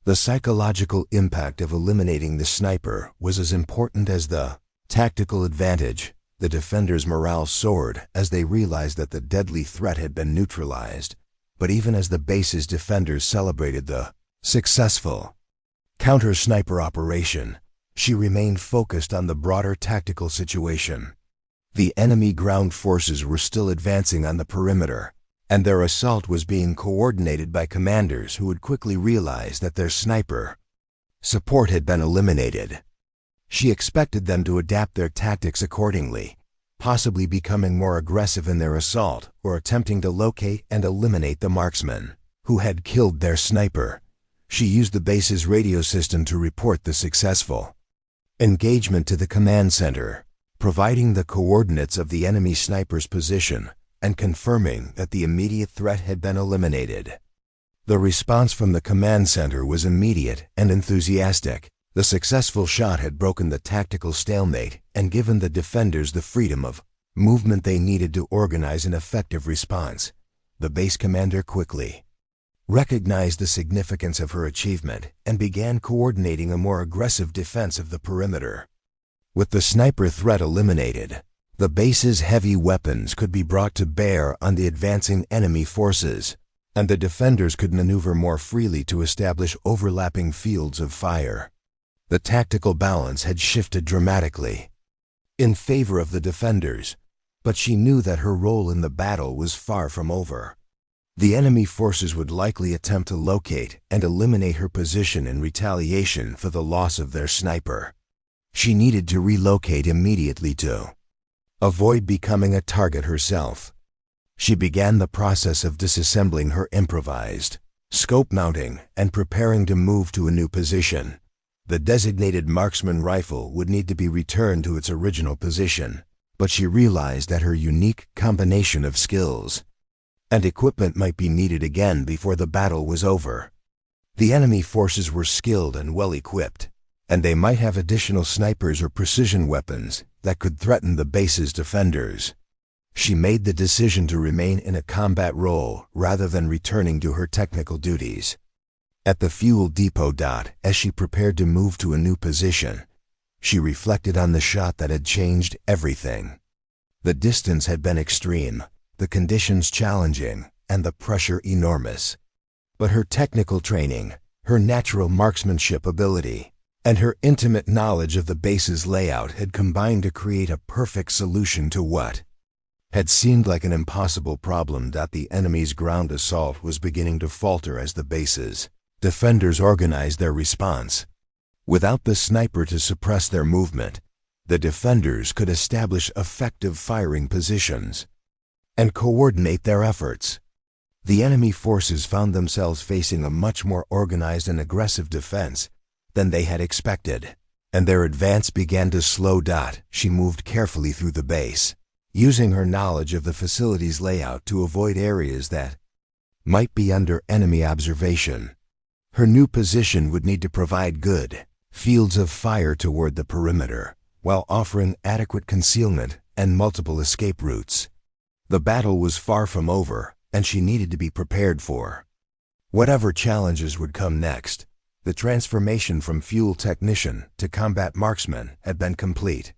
The psychological impact of eliminating the sniper was as important as the tactical advantage. The defenders' morale soared as they realized that the deadly threat had been neutralized. But even as the base's defenders celebrated the successful counter-sniper operation, she remained focused on the broader tactical situation. The enemy ground forces were still advancing on the perimeter, and their assault was being coordinated by commanders who would quickly realize that their sniper support had been eliminated. She expected them to adapt their tactics accordingly, possibly becoming more aggressive in their assault or attempting to locate and eliminate the marksman who had killed their sniper. She used the base's radio system to report the successful engagement to the command center, providing the coordinates of the enemy sniper's position and confirming that the immediate threat had been eliminated. The response from the command center was immediate and enthusiastic. The successful shot had broken the tactical stalemate and given the defenders the freedom of movement they needed to organize an effective response. The base commander quickly recognized the significance of her achievement and began coordinating a more aggressive defense of the perimeter. With the sniper threat eliminated, the base's heavy weapons could be brought to bear on the advancing enemy forces, and the defenders could maneuver more freely to establish overlapping fields of fire. The tactical balance had shifted dramatically in favor of the defenders, but she knew that her role in the battle was far from over. The enemy forces would likely attempt to locate and eliminate her position in retaliation for the loss of their sniper. She needed to relocate immediately to avoid becoming a target herself. She began the process of disassembling her improvised scope mounting and preparing to move to a new position. The designated marksman rifle would need to be returned to its original position, but she realized that her unique combination of skills and equipment might be needed again before the battle was over. The enemy forces were skilled and well-equipped, and they might have additional snipers or precision weapons that could threaten the base's defenders. She made the decision to remain in a combat role rather than returning to her technical duties. At the fuel depot as she prepared to move to a new position, she reflected on the shot that had changed everything. The distance had been extreme, the conditions challenging, and the pressure enormous. But her technical training, her natural marksmanship ability, and her intimate knowledge of the base's layout had combined to create a perfect solution to what had seemed like an impossible problem. The enemy's ground assault was beginning to falter as the base's defenders organized their response. Without the sniper to suppress their movement, the defenders could establish effective firing positions and coordinate their efforts. The enemy forces found themselves facing a much more organized and aggressive defense than they had expected, and their advance began to slow. She moved carefully through the base, using her knowledge of the facility's layout to avoid areas that might be under enemy observation. Her new position would need to provide good fields of fire toward the perimeter, while offering adequate concealment and multiple escape routes. The battle was far from over, and she needed to be prepared for whatever challenges would come next. The transformation from fuel technician to combat marksman had been complete.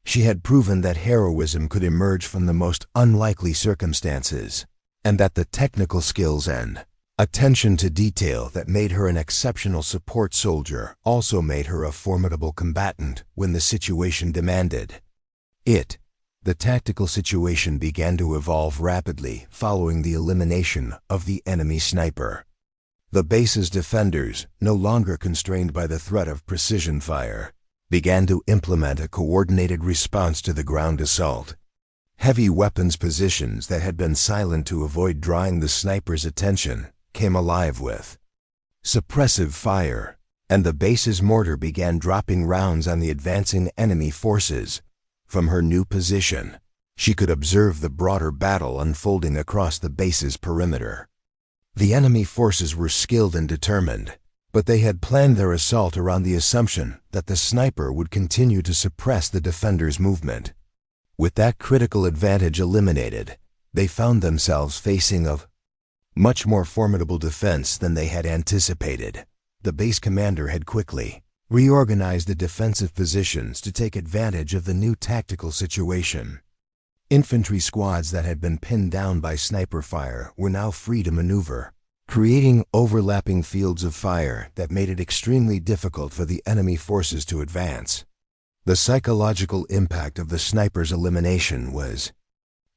She had proven that heroism could emerge from the most unlikely circumstances, and that the technical skills and Attention to detail that made her an exceptional support soldier also made her a formidable combatant when the situation demanded it. The tactical situation began to evolve rapidly following the elimination of the enemy sniper. The base's defenders, no longer constrained by the threat of precision fire, began to implement a coordinated response to the ground assault. Heavy weapons positions that had been silent to avoid drawing the sniper's attention came alive with suppressive fire, and the base's mortar began dropping rounds on the advancing enemy forces. From her new position, she could observe the broader battle unfolding across the base's perimeter. The enemy forces were skilled and determined, but they had planned their assault around the assumption that the sniper would continue to suppress the defenders' movement. With that critical advantage eliminated, they found themselves facing a much more formidable defense than they had anticipated. The base commander had quickly reorganized the defensive positions to take advantage of the new tactical situation. Infantry squads that had been pinned down by sniper fire were now free to maneuver, creating overlapping fields of fire that made it extremely difficult for the enemy forces to advance. The psychological impact of the sniper's elimination was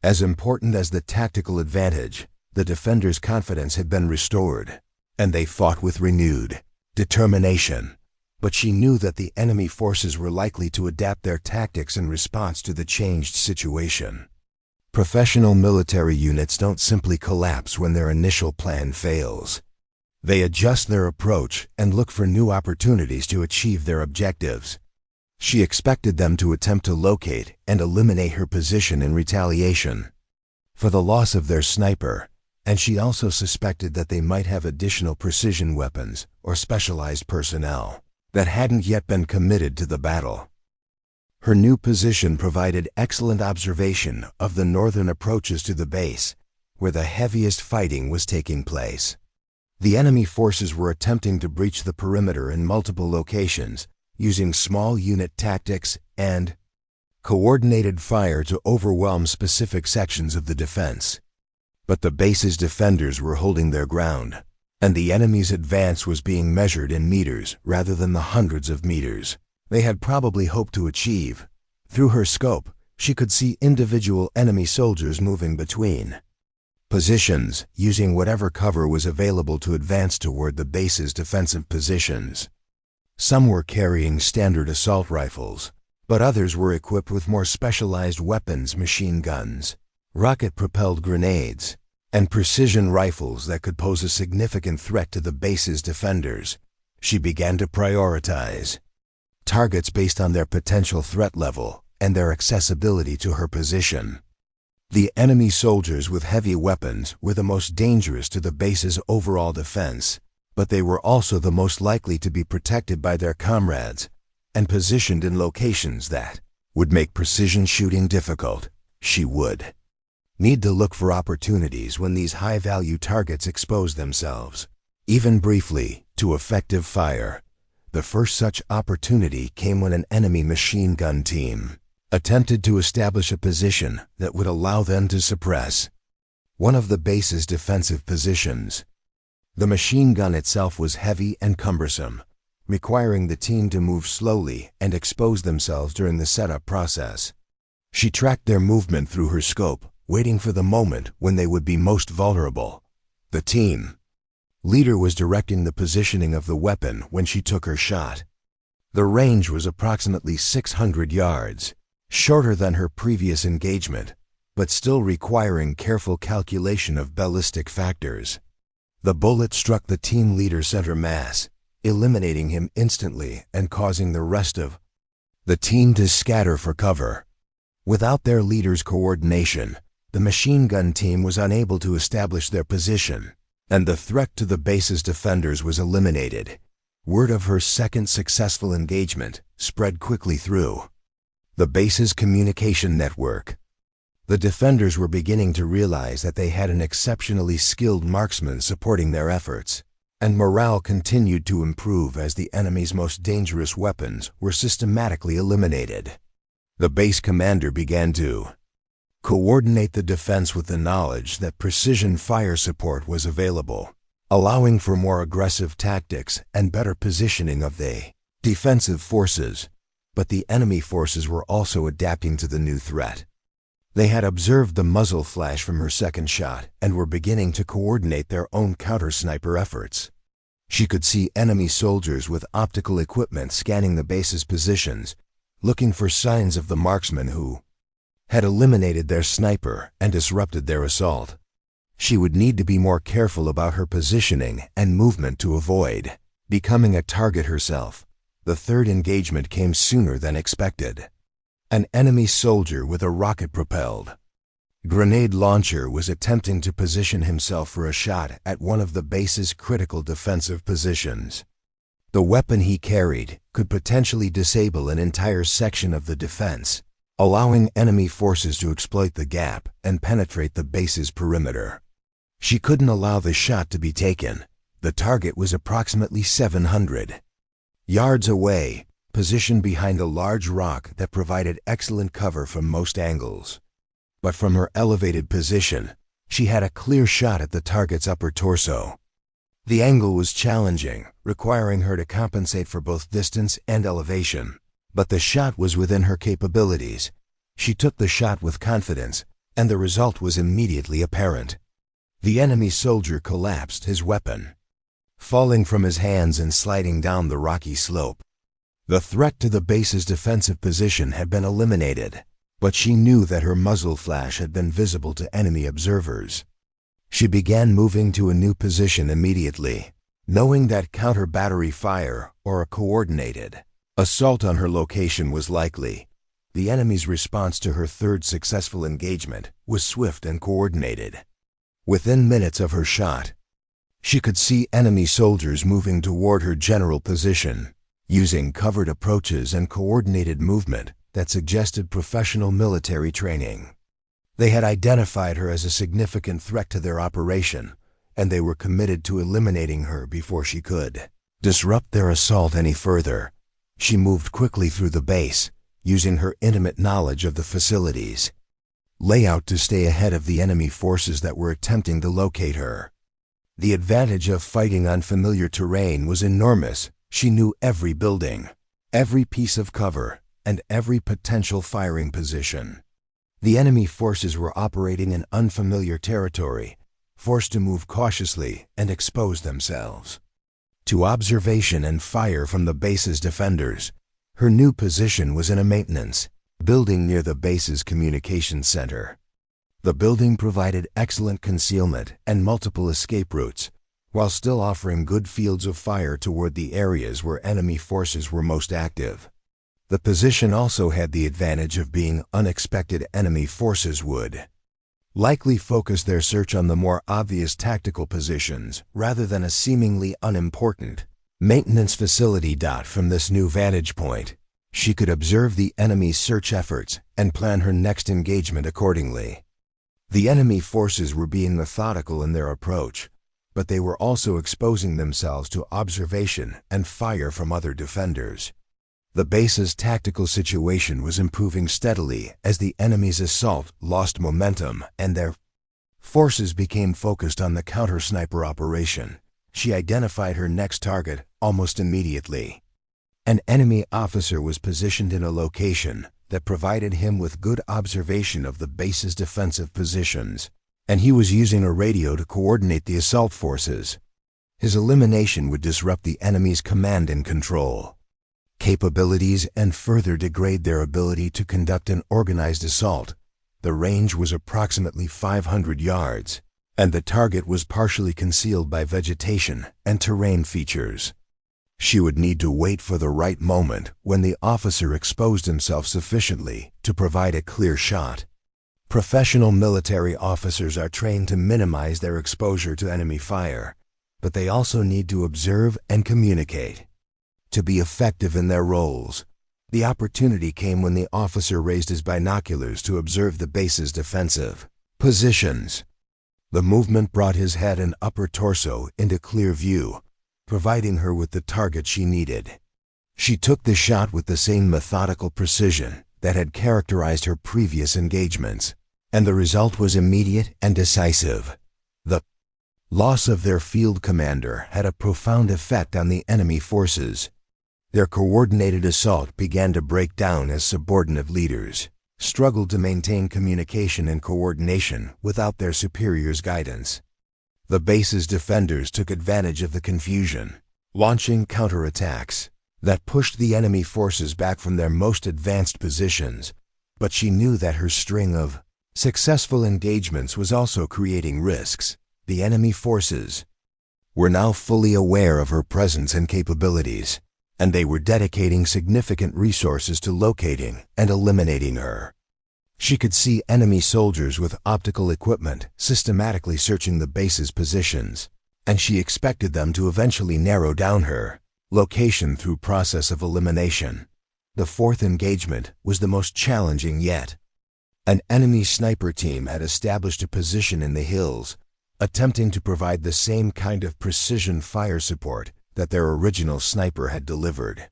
as important as the tactical advantage. The defenders' confidence had been restored, and they fought with renewed determination. But she knew that the enemy forces were likely to adapt their tactics in response to the changed situation. Professional military units don't simply collapse when their initial plan fails. They adjust their approach and look for new opportunities to achieve their objectives. She expected them to attempt to locate and eliminate her position in retaliation for the loss of their sniper, and she also suspected that they might have additional precision weapons or specialized personnel that hadn't yet been committed to the battle. Her new position provided excellent observation of the northern approaches to the base, where the heaviest fighting was taking place. The enemy forces were attempting to breach the perimeter in multiple locations, using small unit tactics and coordinated fire to overwhelm specific sections of the defense. But the base's defenders were holding their ground, and the enemy's advance was being measured in meters rather than the hundreds of meters they had probably hoped to achieve. Through her scope, she could see individual enemy soldiers moving between positions, using whatever cover was available to advance toward the base's defensive positions. Some were carrying standard assault rifles, but others were equipped with more specialized weapons, machine guns, rocket-propelled grenades, and precision rifles that could pose a significant threat to the base's defenders. She began to prioritize targets based on their potential threat level and their accessibility to her position. The enemy soldiers with heavy weapons were the most dangerous to the base's overall defense, but they were also the most likely to be protected by their comrades and positioned in locations that would make precision shooting difficult. She would need to look for opportunities when these high-value targets expose themselves, even briefly, to effective fire. The first such opportunity came when an enemy machine gun team attempted to establish a position that would allow them to suppress one of the base's defensive positions. The machine gun itself was heavy and cumbersome, requiring the team to move slowly and expose themselves during the setup process. She tracked their movement through her scope, waiting for the moment when they would be most vulnerable. The team leader was directing the positioning of the weapon when she took her shot. The range was approximately 600 yards, shorter than her previous engagement, but still requiring careful calculation of ballistic factors. The bullet struck the team leader's center mass, eliminating him instantly and causing the rest of the team to scatter for cover. Without their leader's coordination, the machine gun team was unable to establish their position, and the threat to the base's defenders was eliminated. Word of her second successful engagement spread quickly through the base's communication network. The defenders were beginning to realize that they had an exceptionally skilled marksman supporting their efforts, and morale continued to improve as the enemy's most dangerous weapons were systematically eliminated. The base commander began to coordinate the defense with the knowledge that precision fire support was available. allowing for more aggressive tactics and better positioning of the defensive forces. But the enemy forces were also adapting to the new threat. They had observed the muzzle flash from her second shot and were beginning to coordinate their own counter-sniper efforts. She could see enemy soldiers with optical equipment scanning the base's positions, looking for signs of the marksman who had eliminated their sniper and disrupted their assault. She would need to be more careful about her positioning and movement to avoid becoming a target herself. The third engagement came sooner than expected. An enemy soldier with a rocket-propelled grenade launcher was attempting to position himself for a shot at one of the base's critical defensive positions. The weapon he carried could potentially disable an entire section of the defense, allowing enemy forces to exploit the gap and penetrate the base's perimeter. She couldn't allow the shot to be taken. The target was approximately 700 yards away, positioned behind a large rock that provided excellent cover from most angles. But from her elevated position, she had a clear shot at the target's upper torso. The angle was challenging, requiring her to compensate for both distance and elevation. But the shot was within her capabilities. She took the shot with confidence, and the result was immediately apparent. The enemy soldier collapsed, his weapon falling from his hands and sliding down the rocky slope. The threat to the base's defensive position had been eliminated, but she knew that her muzzle flash had been visible to enemy observers. She began moving to a new position immediately, knowing that counter-battery fire or a coordinated assault on her location was likely. The enemy's response to her third successful engagement was swift and coordinated. Within minutes of her shot, she could see enemy soldiers moving toward her general position, using covered approaches and coordinated movement that suggested professional military training. They had identified her as a significant threat to their operation, and they were committed to eliminating her before she could disrupt their assault any further. She moved quickly through the base, using her intimate knowledge of the facilities layout to stay ahead of the enemy forces that were attempting to locate her. The advantage of fighting on familiar terrain was enormous. She knew every building, every piece of cover, and every potential firing position. The enemy forces were operating in unfamiliar territory, forced to move cautiously and expose themselves to observation and fire from the base's defenders. Her new position was in a maintenance building near the base's communications center. The building provided excellent concealment and multiple escape routes, while still offering good fields of fire toward the areas where enemy forces were most active. The position also had the advantage of being unexpected. Enemy forces would likely focus their search on the more obvious tactical positions rather than a seemingly unimportant maintenance facility. From this new vantage point, she could observe the enemy's search efforts and plan her next engagement accordingly. The enemy forces were being methodical in their approach, but they were also exposing themselves to observation and fire from other defenders. The base's tactical situation was improving steadily as the enemy's assault lost momentum and their forces became focused on the counter-sniper operation. She identified her next target almost immediately. An enemy officer was positioned in a location that provided him with good observation of the base's defensive positions, and he was using a radio to coordinate the assault forces. His elimination would disrupt the enemy's command and control capabilities and further degrade their ability to conduct an organized assault. The range was approximately 500 yards, and the target was partially concealed by vegetation and terrain features. She would need to wait for the right moment when the officer exposed himself sufficiently to provide a clear shot. Professional military officers are trained to minimize their exposure to enemy fire, but they also need to observe and communicate. To be effective in their roles, the opportunity came when the officer raised his binoculars to observe the base's defensive positions. The movement brought his head and upper torso into clear view, providing her with the target she needed. She took the shot with the same methodical precision that had characterized her previous engagements, and the result was immediate and decisive. The Loss of their field commander had a profound effect on the enemy forces. Their coordinated assault began to break down as subordinate leaders struggled to maintain communication and coordination without their superiors' guidance. The base's defenders took advantage of the confusion, launching counterattacks that pushed the enemy forces back from their most advanced positions. But she knew that her string of successful engagements was also creating risks. The enemy forces were now fully aware of her presence and capabilities, and they were dedicating significant resources to locating and eliminating her. She could see enemy soldiers with optical equipment systematically searching the base's positions, and she expected them to eventually narrow down her location through process of elimination. The fourth engagement was the most challenging yet. An enemy sniper team had established a position in the hills, attempting to provide the same kind of precision fire support that their original sniper had delivered.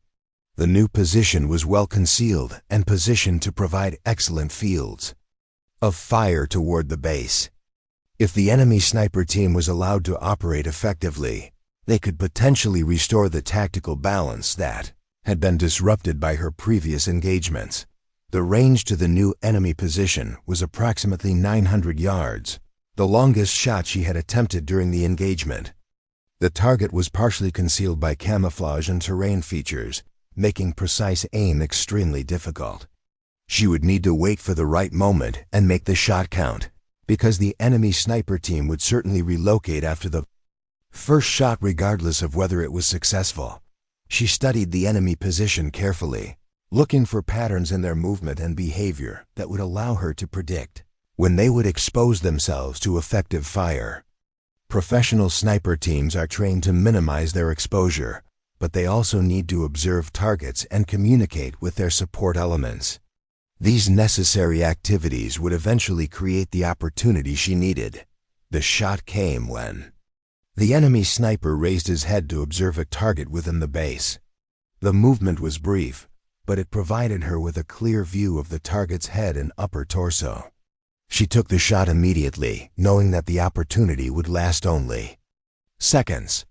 The new position was well concealed and positioned to provide excellent fields of fire toward the base. If the enemy sniper team was allowed to operate effectively, they could potentially restore the tactical balance that had been disrupted by her previous engagements. The range to the new enemy position was approximately 900 yards, the longest shot she had attempted during the engagement. The target was partially concealed by camouflage and terrain features, making precise aim extremely difficult. She would need to wait for the right moment and make the shot count, because the enemy sniper team would certainly relocate after the first shot regardless of whether it was successful. She studied the enemy position carefully, looking for patterns in their movement and behavior that would allow her to predict when they would expose themselves to effective fire. Professional sniper teams are trained to minimize their exposure, but they also need to observe targets and communicate with their support elements. These necessary activities would eventually create the opportunity she needed. The shot came when the enemy sniper raised his head to observe a target within the base. The movement was brief, but it provided her with a clear view of the target's head and upper torso. She took the shot immediately, knowing that the opportunity would last only seconds.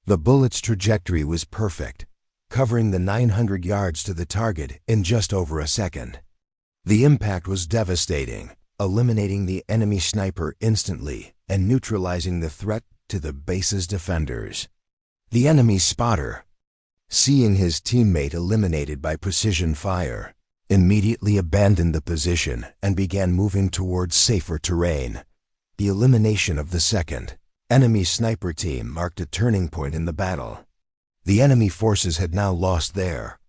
The bullet's trajectory was perfect, covering the 900 yards to the target in just over a second. The impact was devastating, eliminating the enemy sniper instantly and neutralizing the threat to the base's defenders. The enemy spotter, seeing his teammate eliminated by precision fire, immediately abandoned the position and began moving towards safer terrain. The elimination of the second enemy sniper team marked a turning point in the battle. The enemy forces had now lost their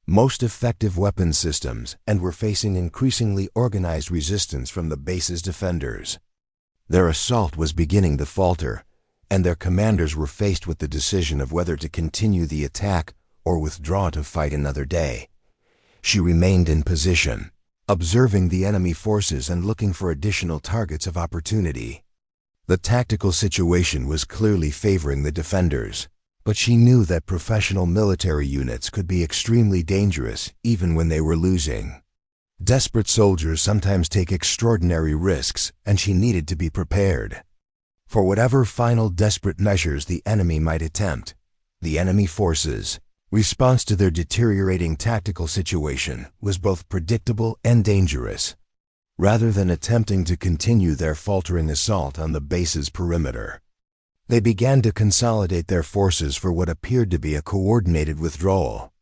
most effective weapon systems and were facing increasingly organized resistance from the base's defenders. Their assault was beginning to falter, and their commanders were faced with the decision of whether to continue the attack or withdraw to fight another day. She remained in position, observing the enemy forces and looking for additional targets of opportunity. The tactical situation was clearly favoring the defenders, but she knew that professional military units could be extremely dangerous even when they were losing. Desperate soldiers sometimes take extraordinary risks, and she needed to be prepared for whatever final desperate measures the enemy might attempt. The enemy forces' response to their deteriorating tactical situation was both predictable and dangerous. Rather than attempting to continue their faltering assault on the base's perimeter, they began to consolidate their forces for what appeared to be a coordinated withdrawal.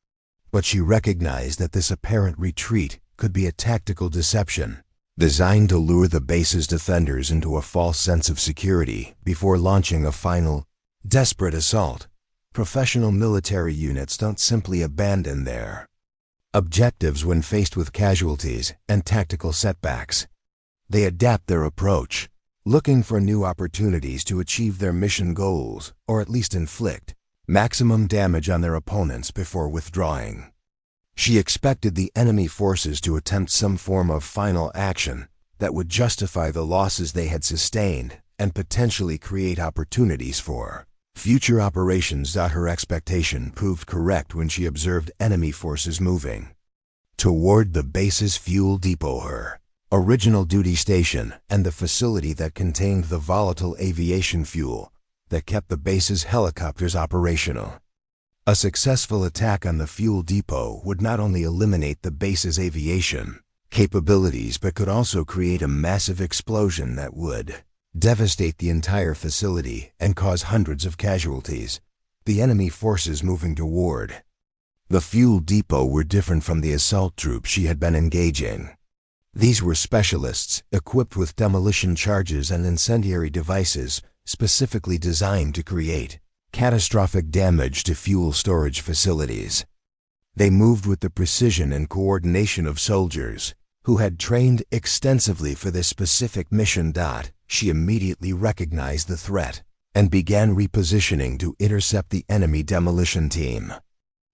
But she recognized that this apparent retreat could be a tactical deception, designed to lure the base's defenders into a false sense of security before launching a final, desperate assault. Professional military units don't simply abandon their objectives when faced with casualties and tactical setbacks. They adapt their approach, looking for new opportunities to achieve their mission goals or at least inflict maximum damage on their opponents before withdrawing. She expected the enemy forces to attempt some form of final action that would justify the losses they had sustained and potentially create opportunities for future operations. Her expectation proved correct when she observed enemy forces moving toward the base's fuel depot. Her original duty station, and the facility that contained the volatile aviation fuel that kept the base's helicopters operational. A successful attack on the fuel depot would not only eliminate the base's aviation capabilities but could also create a massive explosion that would devastate the entire facility and cause hundreds of casualties. The enemy forces moving toward the fuel depot were different from the assault troops she had been engaging. These were specialists equipped with demolition charges and incendiary devices specifically designed to create catastrophic damage to fuel storage facilities. They moved with the precision and coordination of soldiers who had trained extensively for this specific mission. She immediately recognized the threat and began repositioning to intercept the enemy demolition team.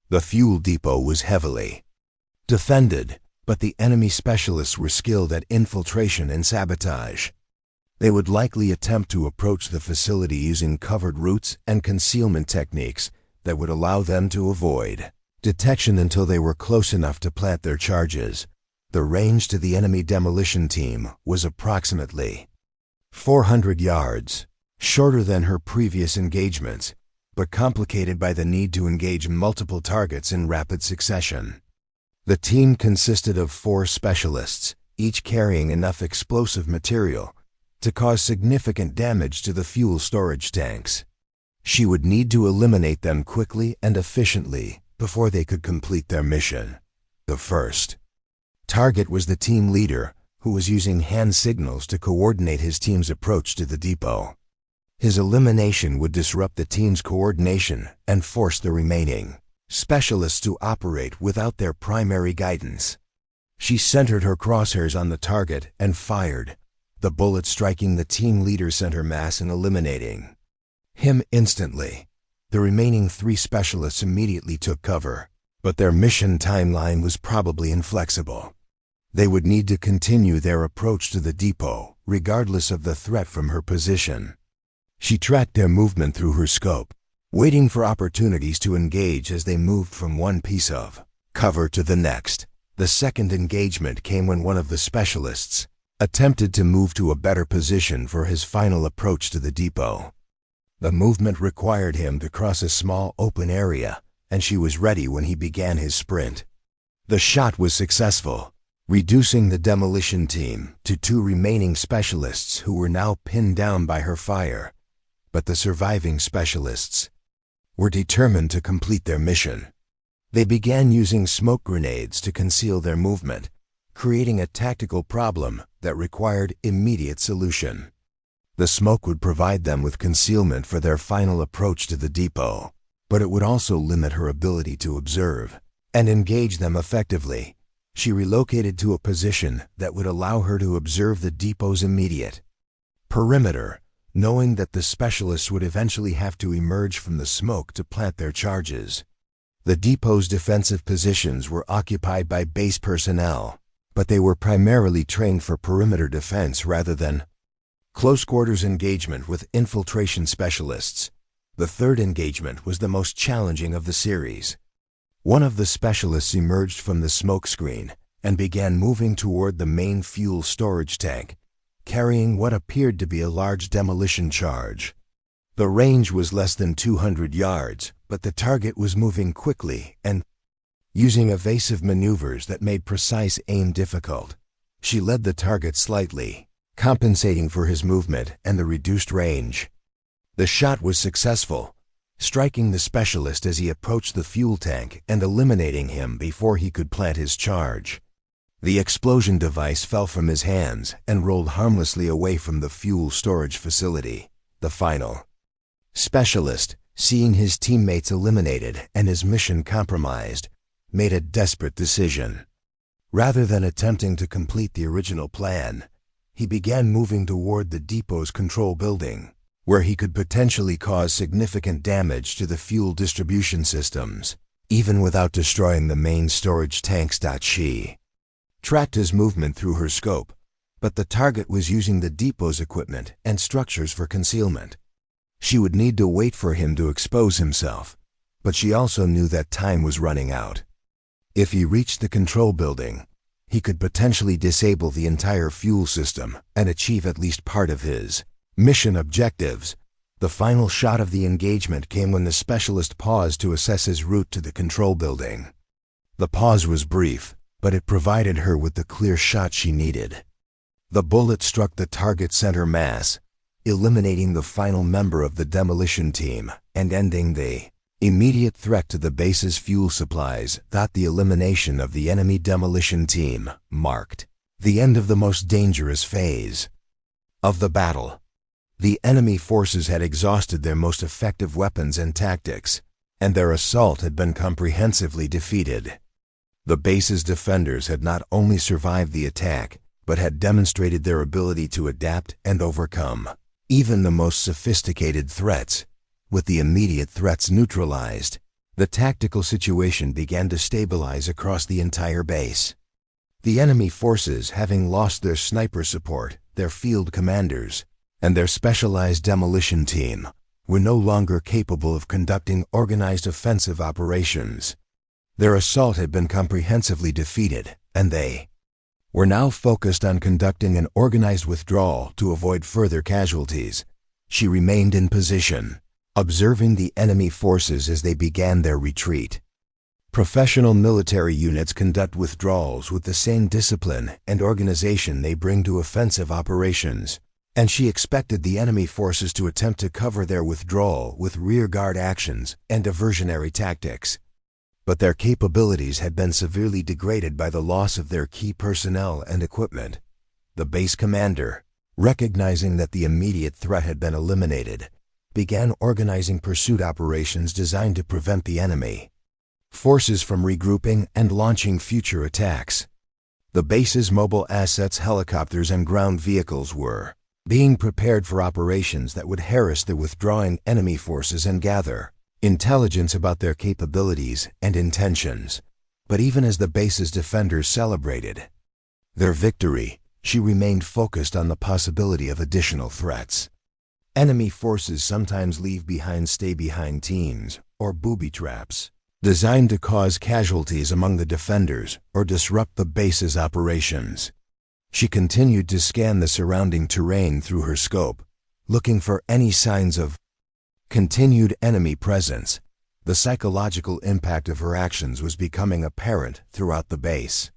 The fuel depot was heavily defended, but the enemy specialists were skilled at infiltration and sabotage. They would likely attempt to approach the facility using covered routes and concealment techniques that would allow them to avoid detection until they were close enough to plant their charges. The range to the enemy demolition team was approximately 400 yards, shorter than her previous engagements, but complicated by the need to engage multiple targets in rapid succession. The team consisted of 4 specialists, each carrying enough explosive material to cause significant damage to the fuel storage tanks. She would need to eliminate them quickly and efficiently before they could complete their mission. The first target was the team leader, who was using hand signals to coordinate his team's approach to the depot. His elimination would disrupt the team's coordination and force the remaining specialists to operate without their primary guidance. She centered her crosshairs on the target and fired, the bullet striking the team leader's center mass and eliminating him instantly. The remaining 3 specialists immediately took cover, but their mission timeline was probably inflexible. They would need to continue their approach to the depot, regardless of the threat from her position. She tracked their movement through her scope, waiting for opportunities to engage as they moved from one piece of cover to the next. The second engagement came when one of the specialists attempted to move to a better position for his final approach to the depot. The movement required him to cross a small open area, and she was ready when he began his sprint. The shot was successful, reducing the demolition team to 2 remaining specialists who were now pinned down by her fire. But the surviving specialists were determined to complete their mission. They began using smoke grenades to conceal their movement, creating a tactical problem that required immediate solution. The smoke would provide them with concealment for their final approach to the depot, but it would also limit her ability to observe and engage them effectively. She relocated to a position that would allow her to observe the depot's immediate perimeter, knowing that the specialists would eventually have to emerge from the smoke to plant their charges. The depot's defensive positions were occupied by base personnel, but they were primarily trained for perimeter defense rather than close-quarters engagement with infiltration specialists. The third engagement was the most challenging of the series. One of the specialists emerged from the smoke screen and began moving toward the main fuel storage tank, carrying what appeared to be a large demolition charge. The range was less than 200 yards, but the target was moving quickly and using evasive maneuvers that made precise aim difficult. She led the target slightly, compensating for his movement and the reduced range. The shot was successful, striking the specialist as he approached the fuel tank and eliminating him before he could plant his charge. The explosion device fell from his hands and rolled harmlessly away from the fuel storage facility. The final specialist, seeing his teammates eliminated and his mission compromised, made a desperate decision. Rather than attempting to complete the original plan, he began moving toward the depot's control building, where he could potentially cause significant damage to the fuel distribution systems, even without destroying the main storage tanks. She tracked his movement through her scope, but the target was using the depot's equipment and structures for concealment. She would need to wait for him to expose himself, but she also knew that time was running out. If he reached the control building, he could potentially disable the entire fuel system and achieve at least part of his mission objectives. The final shot of the engagement came when the specialist paused to assess his route to the control building. The pause was brief, but it provided her with the clear shot she needed. The bullet struck the target center mass, eliminating the final member of the demolition team and ending the immediate threat to the base's fuel supplies. The elimination of the enemy demolition team marked the end of the most dangerous phase of the battle. The enemy forces had exhausted their most effective weapons and tactics, and their assault had been comprehensively defeated. The base's defenders had not only survived the attack, but had demonstrated their ability to adapt and overcome even the most sophisticated threats. With the immediate threats neutralized, the tactical situation began to stabilize across the entire base. The enemy forces, having lost their sniper support, their field commanders, and their specialized demolition team, were no longer capable of conducting organized offensive operations. Their assault had been comprehensively defeated, and they were now focused on conducting an organized withdrawal to avoid further casualties. She remained in position, observing the enemy forces as they began their retreat. Professional military units conduct withdrawals with the same discipline and organization they bring to offensive operations, and she expected the enemy forces to attempt to cover their withdrawal with rearguard actions and diversionary tactics. But their capabilities had been severely degraded by the loss of their key personnel and equipment. The base commander, recognizing that the immediate threat had been eliminated, began organizing pursuit operations designed to prevent the enemy forces from regrouping and launching future attacks. The base's mobile assets, helicopters, and ground vehicles were being prepared for operations that would harass the withdrawing enemy forces and gather intelligence about their capabilities and intentions. But even as the base's defenders celebrated their victory, she remained focused on the possibility of additional threats. Enemy forces sometimes leave behind stay-behind teams, or booby traps, designed to cause casualties among the defenders or disrupt the base's operations. She continued to scan the surrounding terrain through her scope, looking for any signs of continued enemy presence. The psychological impact of her actions was becoming apparent throughout the base.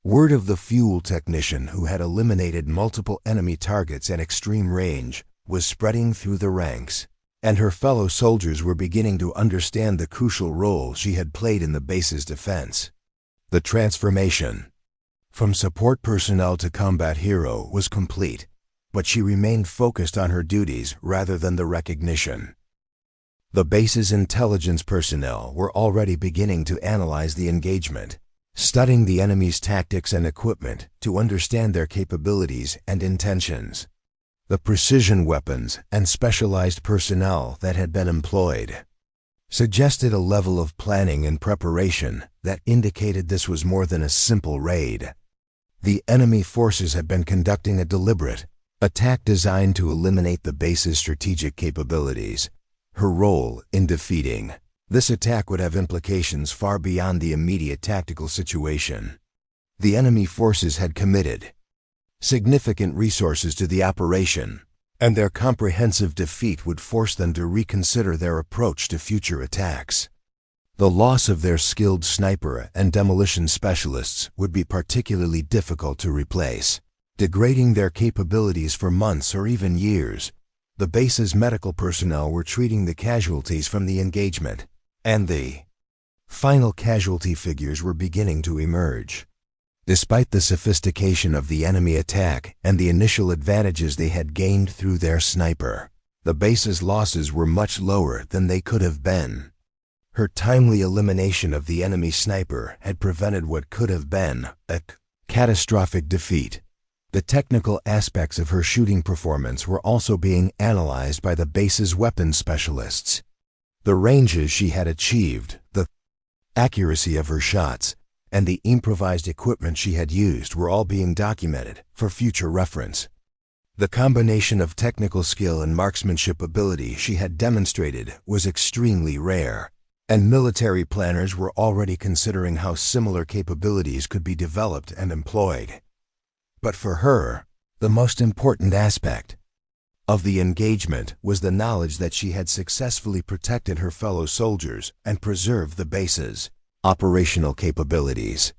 Word of the fuel technician who had eliminated multiple enemy targets at extreme range was spreading through the ranks, and her fellow soldiers were beginning to understand the crucial role she had played in the base's defense. The transformation from support personnel to combat hero was complete, but she remained focused on her duties rather than the recognition. The base's intelligence personnel were already beginning to analyze the engagement, studying the enemy's tactics and equipment to understand their capabilities and intentions. The precision weapons and specialized personnel that had been employed suggested a level of planning and preparation that indicated this was more than a simple raid. The enemy forces had been conducting a deliberate attack designed to eliminate the base's strategic capabilities. Her role in defeating this attack would have implications far beyond the immediate tactical situation. The enemy forces had committed significant resources to the operation, and their comprehensive defeat would force them to reconsider their approach to future attacks. The loss of their skilled sniper and demolition specialists would be particularly difficult to replace, degrading their capabilities for months or even years. The base's medical personnel were treating the casualties from the engagement, and the final casualty figures were beginning to emerge. Despite the sophistication of the enemy attack and the initial advantages they had gained through their sniper, the base's losses were much lower than they could have been. Her timely elimination of the enemy sniper had prevented what could have been a catastrophic defeat. The technical aspects of her shooting performance were also being analyzed by the base's weapons specialists. The ranges she had achieved, the accuracy of her shots, and the improvised equipment she had used were all being documented for future reference. The combination of technical skill and marksmanship ability she had demonstrated was extremely rare, and military planners were already considering how similar capabilities could be developed and employed. But for her, the most important aspect of the engagement was the knowledge that she had successfully protected her fellow soldiers and preserved the base's operational capabilities.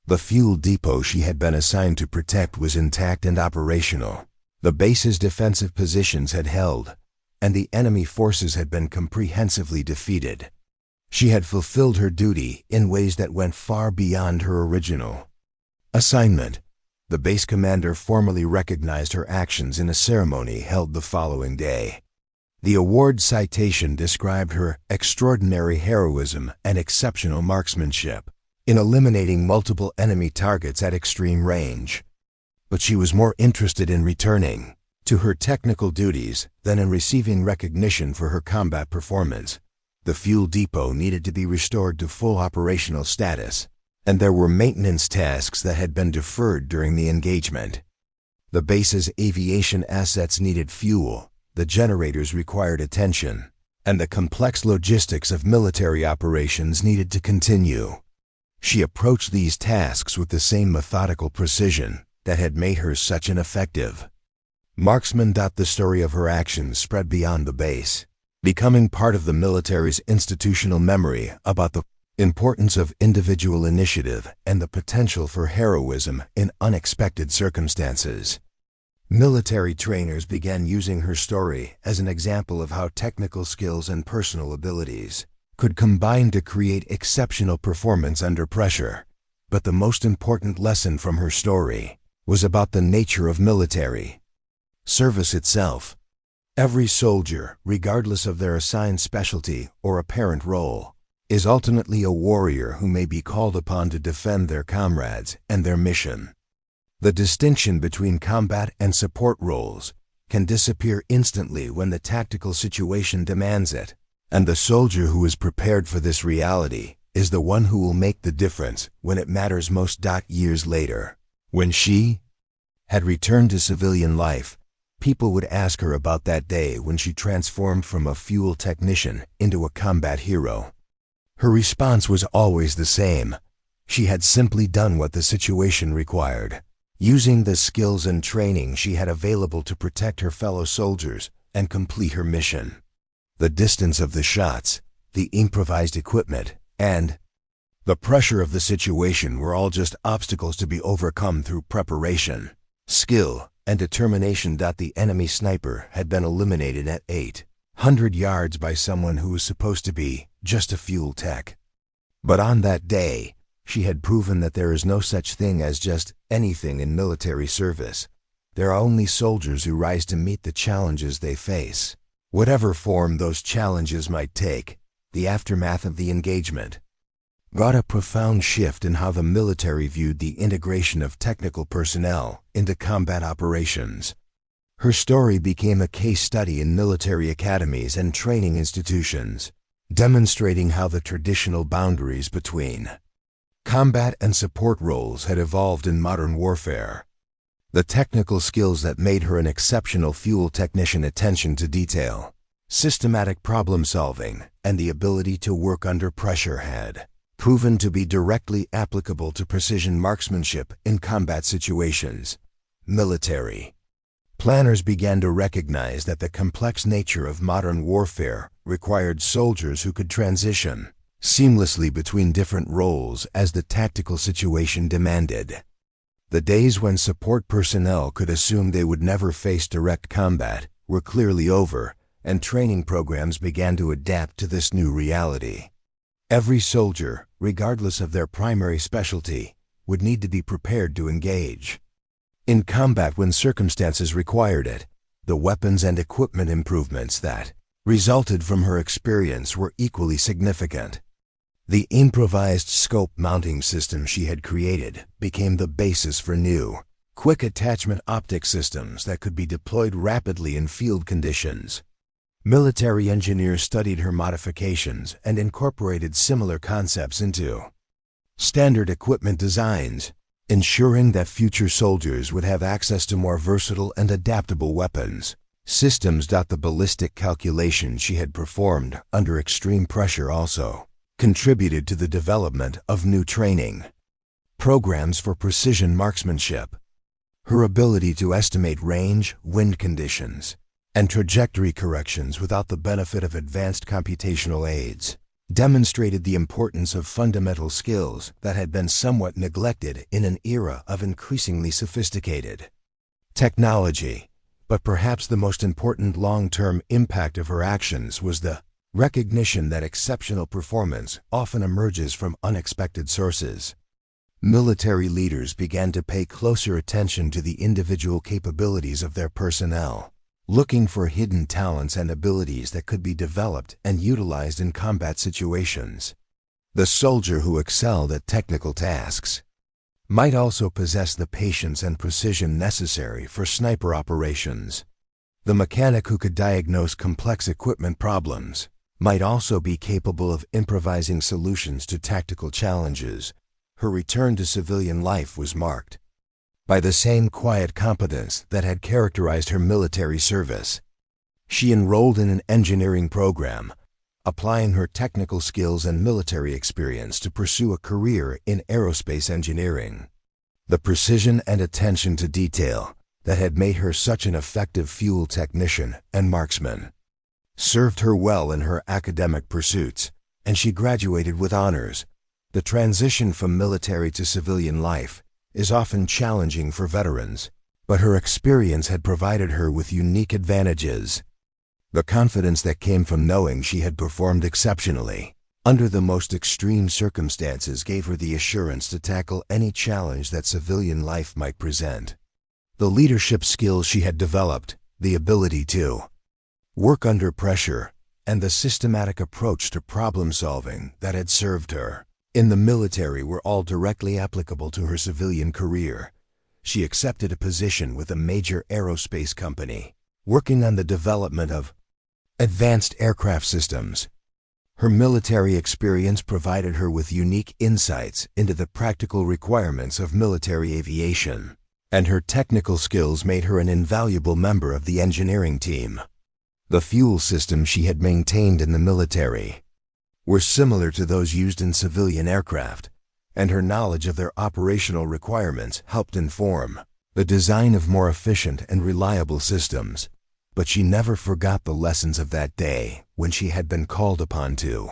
The fuel depot she had been assigned to protect was intact and operational. The base's defensive positions had held, and the enemy forces had been comprehensively defeated. She had fulfilled her duty in ways that went far beyond her original assignment. The base commander formally recognized her actions in a ceremony held the following day. The award citation described her extraordinary heroism and exceptional marksmanship in eliminating multiple enemy targets at extreme range. But she was more interested in returning to her technical duties than in receiving recognition for her combat performance. The fuel depot needed to be restored to full operational status, and there were maintenance tasks that had been deferred during the engagement. The base's aviation assets needed fuel, the generators required attention, and the complex logistics of military operations needed to continue. She approached these tasks with the same methodical precision that had made her such an effective marksman. The story of her actions spread beyond the base, becoming part of the military's institutional memory about the importance of individual initiative and the potential for heroism in unexpected circumstances. Military trainers began using her story as an example of how technical skills and personal abilities could combine to create exceptional performance under pressure. But the most important lesson from her story was about the nature of military service itself. Every soldier, regardless of their assigned specialty or apparent role, is ultimately a warrior who may be called upon to defend their comrades and their mission. The distinction between combat and support roles can disappear instantly when the tactical situation demands it, and the soldier who is prepared for this reality is the one who will make the difference when it matters most. Years later, when she had returned to civilian life, people would ask her about that day when she transformed from a fuel technician into a combat hero. Her response was always the same. She had simply done what the situation required, using the skills and training she had available to protect her fellow soldiers and complete her mission. The distance of the shots, the improvised equipment, and the pressure of the situation were all just obstacles to be overcome through preparation, skill, and determination. The enemy sniper had been eliminated at 800 yards by someone who was supposed to be just a fuel tech. But on that day, she had proven that there is no such thing as just anything in military service. There are only soldiers who rise to meet the challenges they face. Whatever form those challenges might take, the aftermath of the engagement brought a profound shift in how the military viewed the integration of technical personnel into combat operations. Her story became a case study in military academies and training institutions, demonstrating how the traditional boundaries between combat and support roles had evolved in modern warfare. The technical skills that made her an exceptional fuel technician, attention to detail, systematic problem solving, and the ability to work under pressure had proven to be directly applicable to precision marksmanship in combat situations. Military planners began to recognize that the complex nature of modern warfare required soldiers who could transition seamlessly between different roles as the tactical situation demanded. The days when support personnel could assume they would never face direct combat were clearly over, and training programs began to adapt to this new reality. Every soldier, regardless of their primary specialty, would need to be prepared to engage in combat when circumstances required it. The weapons and equipment improvements that resulted from her experience were equally significant. The improvised scope mounting system she had created became the basis for new, quick attachment optic systems that could be deployed rapidly in field conditions. Military engineers studied her modifications and incorporated similar concepts into standard equipment designs, ensuring that future soldiers would have access to more versatile and adaptable weapons, systems. The ballistic calculations she had performed under extreme pressure also contributed to the development of new training programs for precision marksmanship. Her ability to estimate range, wind conditions, and trajectory corrections without the benefit of advanced computational aids demonstrated the importance of fundamental skills that had been somewhat neglected in an era of increasingly sophisticated technology. But perhaps the most important long-term impact of her actions was the recognition that exceptional performance often emerges from unexpected sources. Military leaders began to pay closer attention to the individual capabilities of their personnel, looking for hidden talents and abilities that could be developed and utilized in combat situations. The soldier who excelled at technical tasks might also possess the patience and precision necessary for sniper operations. The mechanic who could diagnose complex equipment problems might also be capable of improvising solutions to tactical challenges. Her return to civilian life was marked by the same quiet competence that had characterized her military service. She enrolled in an engineering program, applying her technical skills and military experience to pursue a career in aerospace engineering. The precision and attention to detail that had made her such an effective fuel technician and marksman served her well in her academic pursuits, and she graduated with honors. The transition from military to civilian life is often challenging for veterans, but her experience had provided her with unique advantages. The confidence that came from knowing she had performed exceptionally under the most extreme circumstances gave her the assurance to tackle any challenge that civilian life might present. The leadership skills she had developed, the ability to work under pressure, and the systematic approach to problem solving that had served her in the military were all directly applicable to her civilian career. She accepted a position with a major aerospace company, working on the development of advanced aircraft systems. Her military experience provided her with unique insights into the practical requirements of military aviation, and her technical skills made her an invaluable member of the engineering team. The fuel systems she had maintained in the military were similar to those used in civilian aircraft, and her knowledge of their operational requirements helped inform the design of more efficient and reliable systems. But she never forgot the lessons of that day when she had been called upon to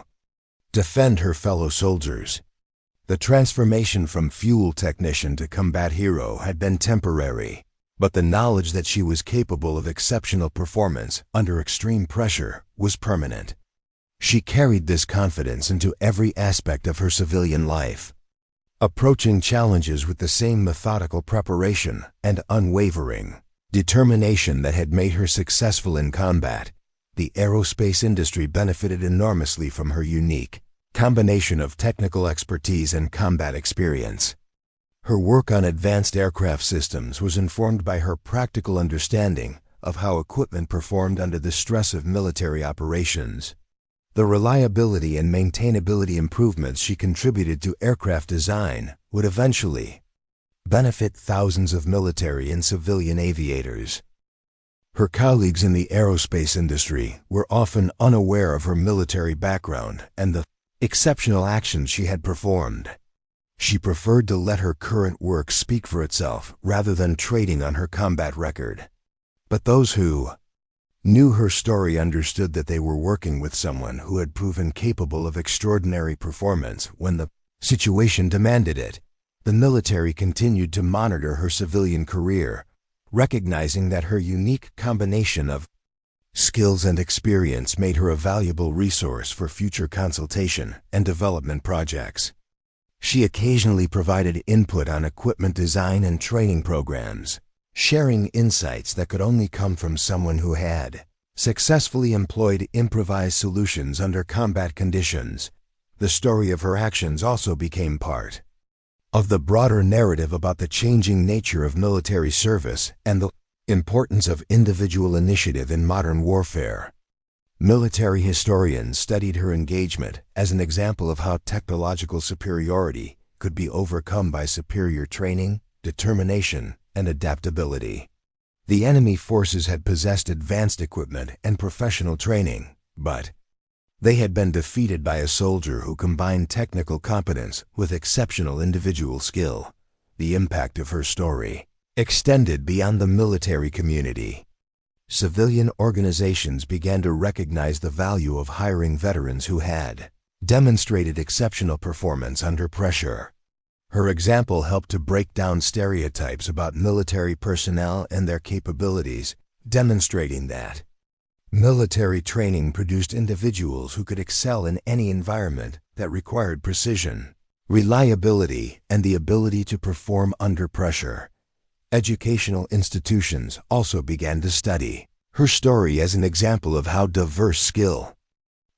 defend her fellow soldiers. The transformation from fuel technician to combat hero had been temporary, but the knowledge that she was capable of exceptional performance under extreme pressure was permanent. She carried this confidence into every aspect of her civilian life, approaching challenges with the same methodical preparation and unwavering determination that had made her successful in combat. The aerospace industry benefited enormously from her unique combination of technical expertise and combat experience. Her work on advanced aircraft systems was informed by her practical understanding of how equipment performed under the stress of military operations. The reliability and maintainability improvements she contributed to aircraft design would eventually benefit thousands of military and civilian aviators. Her colleagues in the aerospace industry were often unaware of her military background and the exceptional actions she had performed. She preferred to let her current work speak for itself rather than trading on her combat record. But those who knew her story understood that they were working with someone who had proven capable of extraordinary performance when the situation demanded it. The military continued to monitor her civilian career, recognizing that her unique combination of skills and experience made her a valuable resource for future consultation and development projects. She occasionally provided input on equipment design and training programs, sharing insights that could only come from someone who had successfully employed improvised solutions under combat conditions. The story of her actions also became part of the broader narrative about the changing nature of military service and the importance of individual initiative in modern warfare. Military historians studied her engagement as an example of how technological superiority could be overcome by superior training, determination, and adaptability. The enemy forces had possessed advanced equipment and professional training, but they had been defeated by a soldier who combined technical competence with exceptional individual skill. The impact of her story extended beyond the military community. Civilian organizations began to recognize the value of hiring veterans who had demonstrated exceptional performance under pressure. Her example helped to break down stereotypes about military personnel and their capabilities, demonstrating that military training produced individuals who could excel in any environment that required precision, reliability, and the ability to perform under pressure. Educational institutions also began to study her story as an example of how diverse skill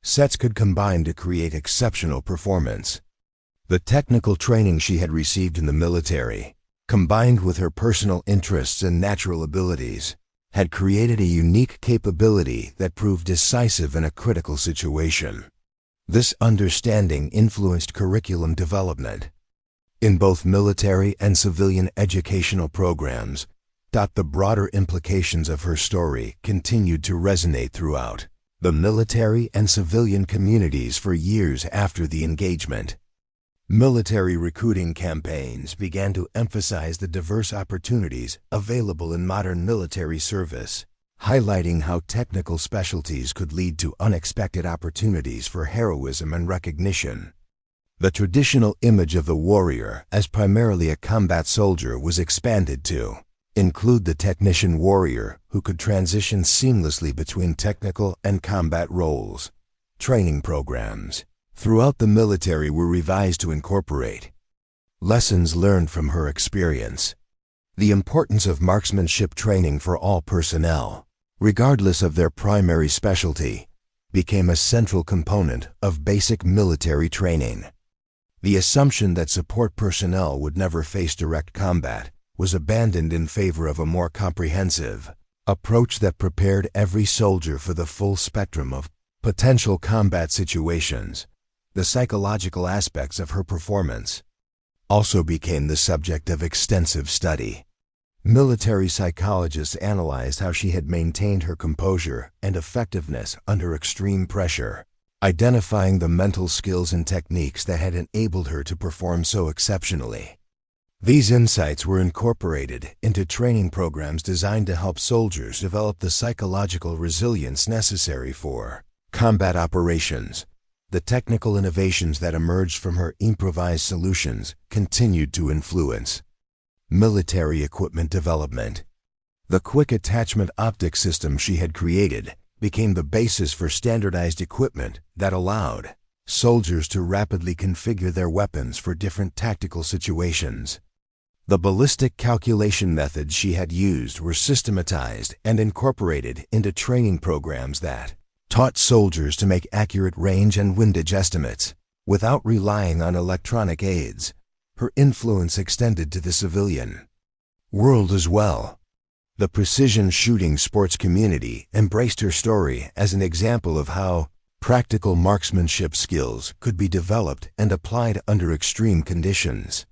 sets could combine to create exceptional performance. The technical training she had received in the military, combined with her personal interests and natural abilities, had created a unique capability that proved decisive in a critical situation. This understanding influenced curriculum development in both military and civilian educational programs. The broader implications of her story continued to resonate throughout the military and civilian communities for years after the engagement. Military recruiting campaigns began to emphasize the diverse opportunities available in modern military service, highlighting how technical specialties could lead to unexpected opportunities for heroism and recognition. The traditional image of the warrior as primarily a combat soldier was expanded to include the technician warrior who could transition seamlessly between technical and combat roles. Training programs throughout the military were revised to incorporate lessons learned from her experience. The importance of marksmanship training for all personnel, regardless of their primary specialty, became a central component of basic military training. The assumption that support personnel would never face direct combat was abandoned in favor of a more comprehensive approach that prepared every soldier for the full spectrum of potential combat situations. The psychological aspects of her performance also became the subject of extensive study. Military psychologists analyzed how she had maintained her composure and effectiveness under extreme pressure, identifying the mental skills and techniques that had enabled her to perform so exceptionally. These insights were incorporated into training programs designed to help soldiers develop the psychological resilience necessary for combat operations. The technical innovations that emerged from her improvised solutions continued to influence military equipment development. The quick attachment optic system she had created became the basis for standardized equipment that allowed soldiers to rapidly configure their weapons for different tactical situations. The ballistic calculation methods she had used were systematized and incorporated into training programs that taught soldiers to make accurate range and windage estimates without relying on electronic aids. Her influence extended to the civilian world as well. The precision shooting sports community embraced her story as an example of how practical marksmanship skills could be developed and applied under extreme conditions.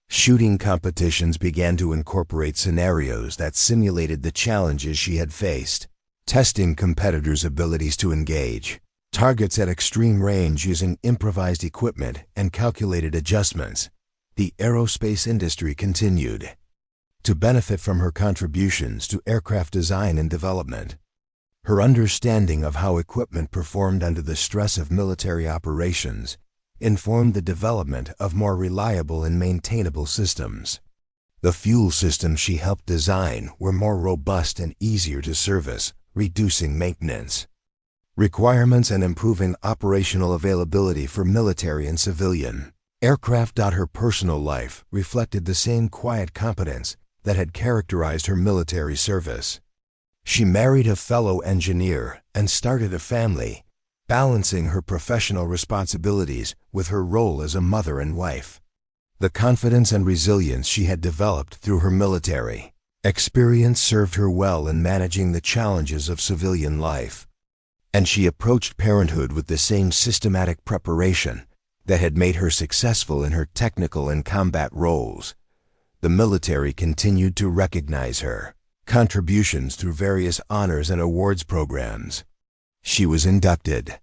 Shooting competitions began to incorporate scenarios that simulated the challenges she had faced, testing competitors' abilities to engage targets at extreme range using improvised equipment and calculated adjustments. The aerospace industry continued to benefit from her contributions to aircraft design and development. Her understanding of how equipment performed under the stress of military operations informed the development of more reliable and maintainable systems. The fuel systems she helped design were more robust and easier to service, reducing maintenance requirements and improving operational availability for military and civilian aircraft. Her personal life reflected the same quiet competence that had characterized her military service. She married a fellow engineer and started a family, balancing her professional responsibilities with her role as a mother and wife. The confidence and resilience she had developed through her military experience served her well in managing the challenges of civilian life, and she approached parenthood with the same systematic preparation that had made her successful in her technical and combat roles. The military continued to recognize her contributions through various honors and awards programs. She was inducted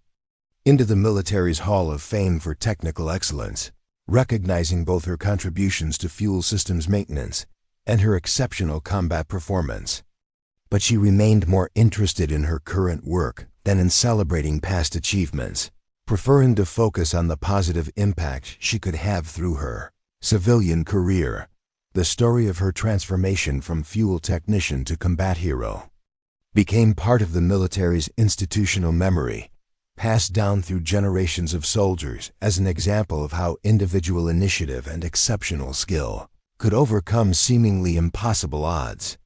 into the military's Hall of Fame for technical excellence, recognizing both her contributions to fuel systems maintenance and her exceptional combat performance. But she remained more interested in her current work than in celebrating past achievements, preferring to focus on the positive impact she could have through her civilian career. The story of her transformation from fuel technician to combat hero became part of the military's institutional memory, passed down through generations of soldiers as an example of how individual initiative and exceptional skill could overcome seemingly impossible odds.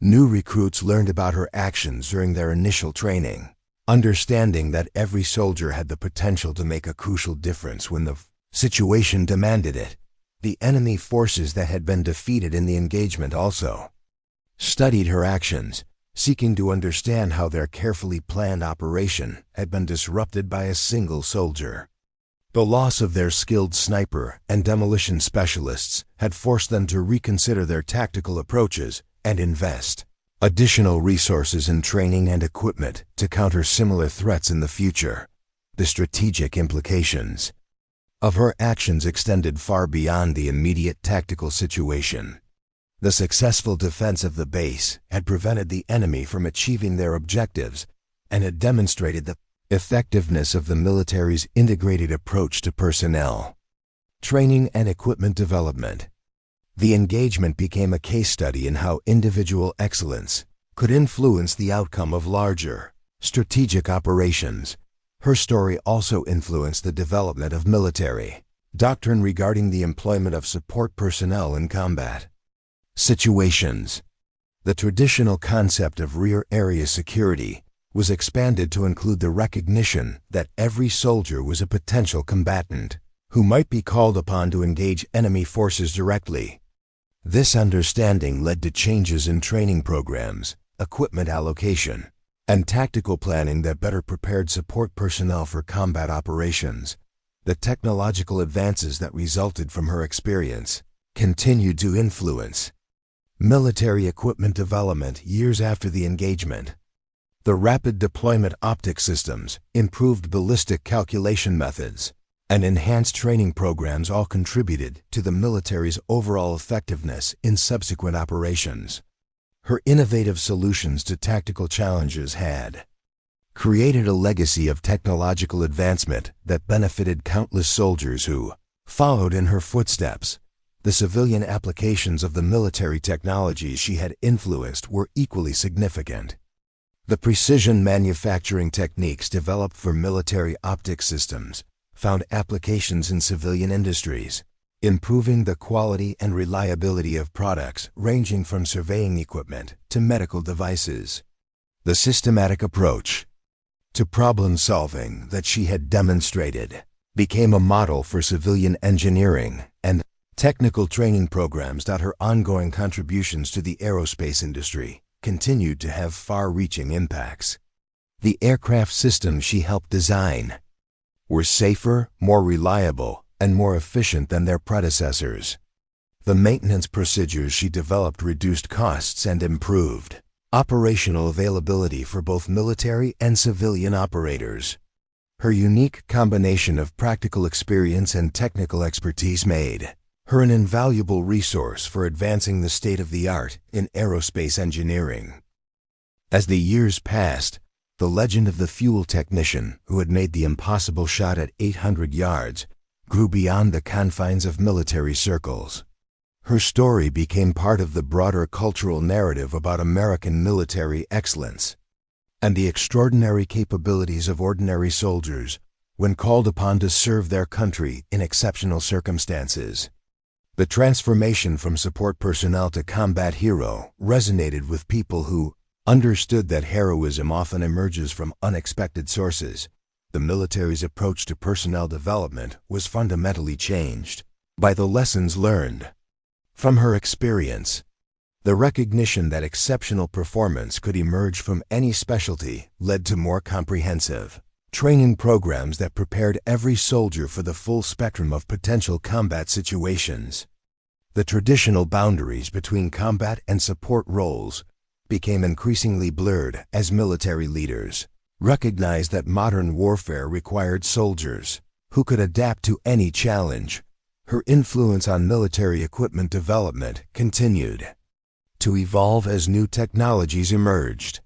New recruits learned about her actions during their initial training, understanding that every soldier had the potential to make a crucial difference when the situation demanded it. The enemy forces that had been defeated in the engagement also studied her actions, seeking to understand how their carefully planned operation had been disrupted by a single soldier. The loss of their skilled sniper and demolition specialists had forced them to reconsider their tactical approaches and invest additional resources in training and equipment to counter similar threats in the future. The strategic implications of her actions extended far beyond the immediate tactical situation. The successful defense of the base had prevented the enemy from achieving their objectives and had demonstrated the effectiveness of the military's integrated approach to personnel, training, and equipment development. The engagement became a case study in how individual excellence could influence the outcome of larger, strategic operations. Her story also influenced the development of military doctrine regarding the employment of support personnel in combat situations. The traditional concept of rear area security was expanded to include the recognition that every soldier was a potential combatant who might be called upon to engage enemy forces directly. This understanding led to changes in training programs, equipment allocation, and tactical planning that better prepared support personnel for combat operations. The technological advances that resulted from her experience continued to influence military equipment development years after the engagement. The rapid deployment optic systems, improved ballistic calculation methods, and enhanced training programs all contributed to the military's overall effectiveness in subsequent operations. Her innovative solutions to tactical challenges had created a legacy of technological advancement that benefited countless soldiers who followed in her footsteps. The civilian applications of the military technologies she had influenced were equally significant. The precision manufacturing techniques developed for military optic systems found applications in civilian industries, improving the quality and reliability of products ranging from surveying equipment to medical devices. The systematic approach to problem solving that she had demonstrated became a model for civilian engineering and technical training programs. Her ongoing contributions to the aerospace industry continued to have far-reaching impacts. The aircraft systems she helped design were safer, more reliable, and more efficient than their predecessors. The maintenance procedures she developed reduced costs and improved operational availability for both military and civilian operators. Her unique combination of practical experience and technical expertise made her an invaluable resource for advancing the state-of-the-art in aerospace engineering. As the years passed, the legend of the fuel technician who had made the impossible shot at 800 yards grew beyond the confines of military circles. Her story became part of the broader cultural narrative about American military excellence and the extraordinary capabilities of ordinary soldiers when called upon to serve their country in exceptional circumstances. The transformation from support personnel to combat hero resonated with people who understood that heroism often emerges from unexpected sources. The military's approach to personnel development was fundamentally changed by the lessons learned from her experience. The recognition that exceptional performance could emerge from any specialty led to more comprehensive training programs that prepared every soldier for the full spectrum of potential combat situations. The traditional boundaries between combat and support roles became increasingly blurred as military leaders recognized that modern warfare required soldiers who could adapt to any challenge. Her influence on military equipment development continued to evolve as new technologies emerged.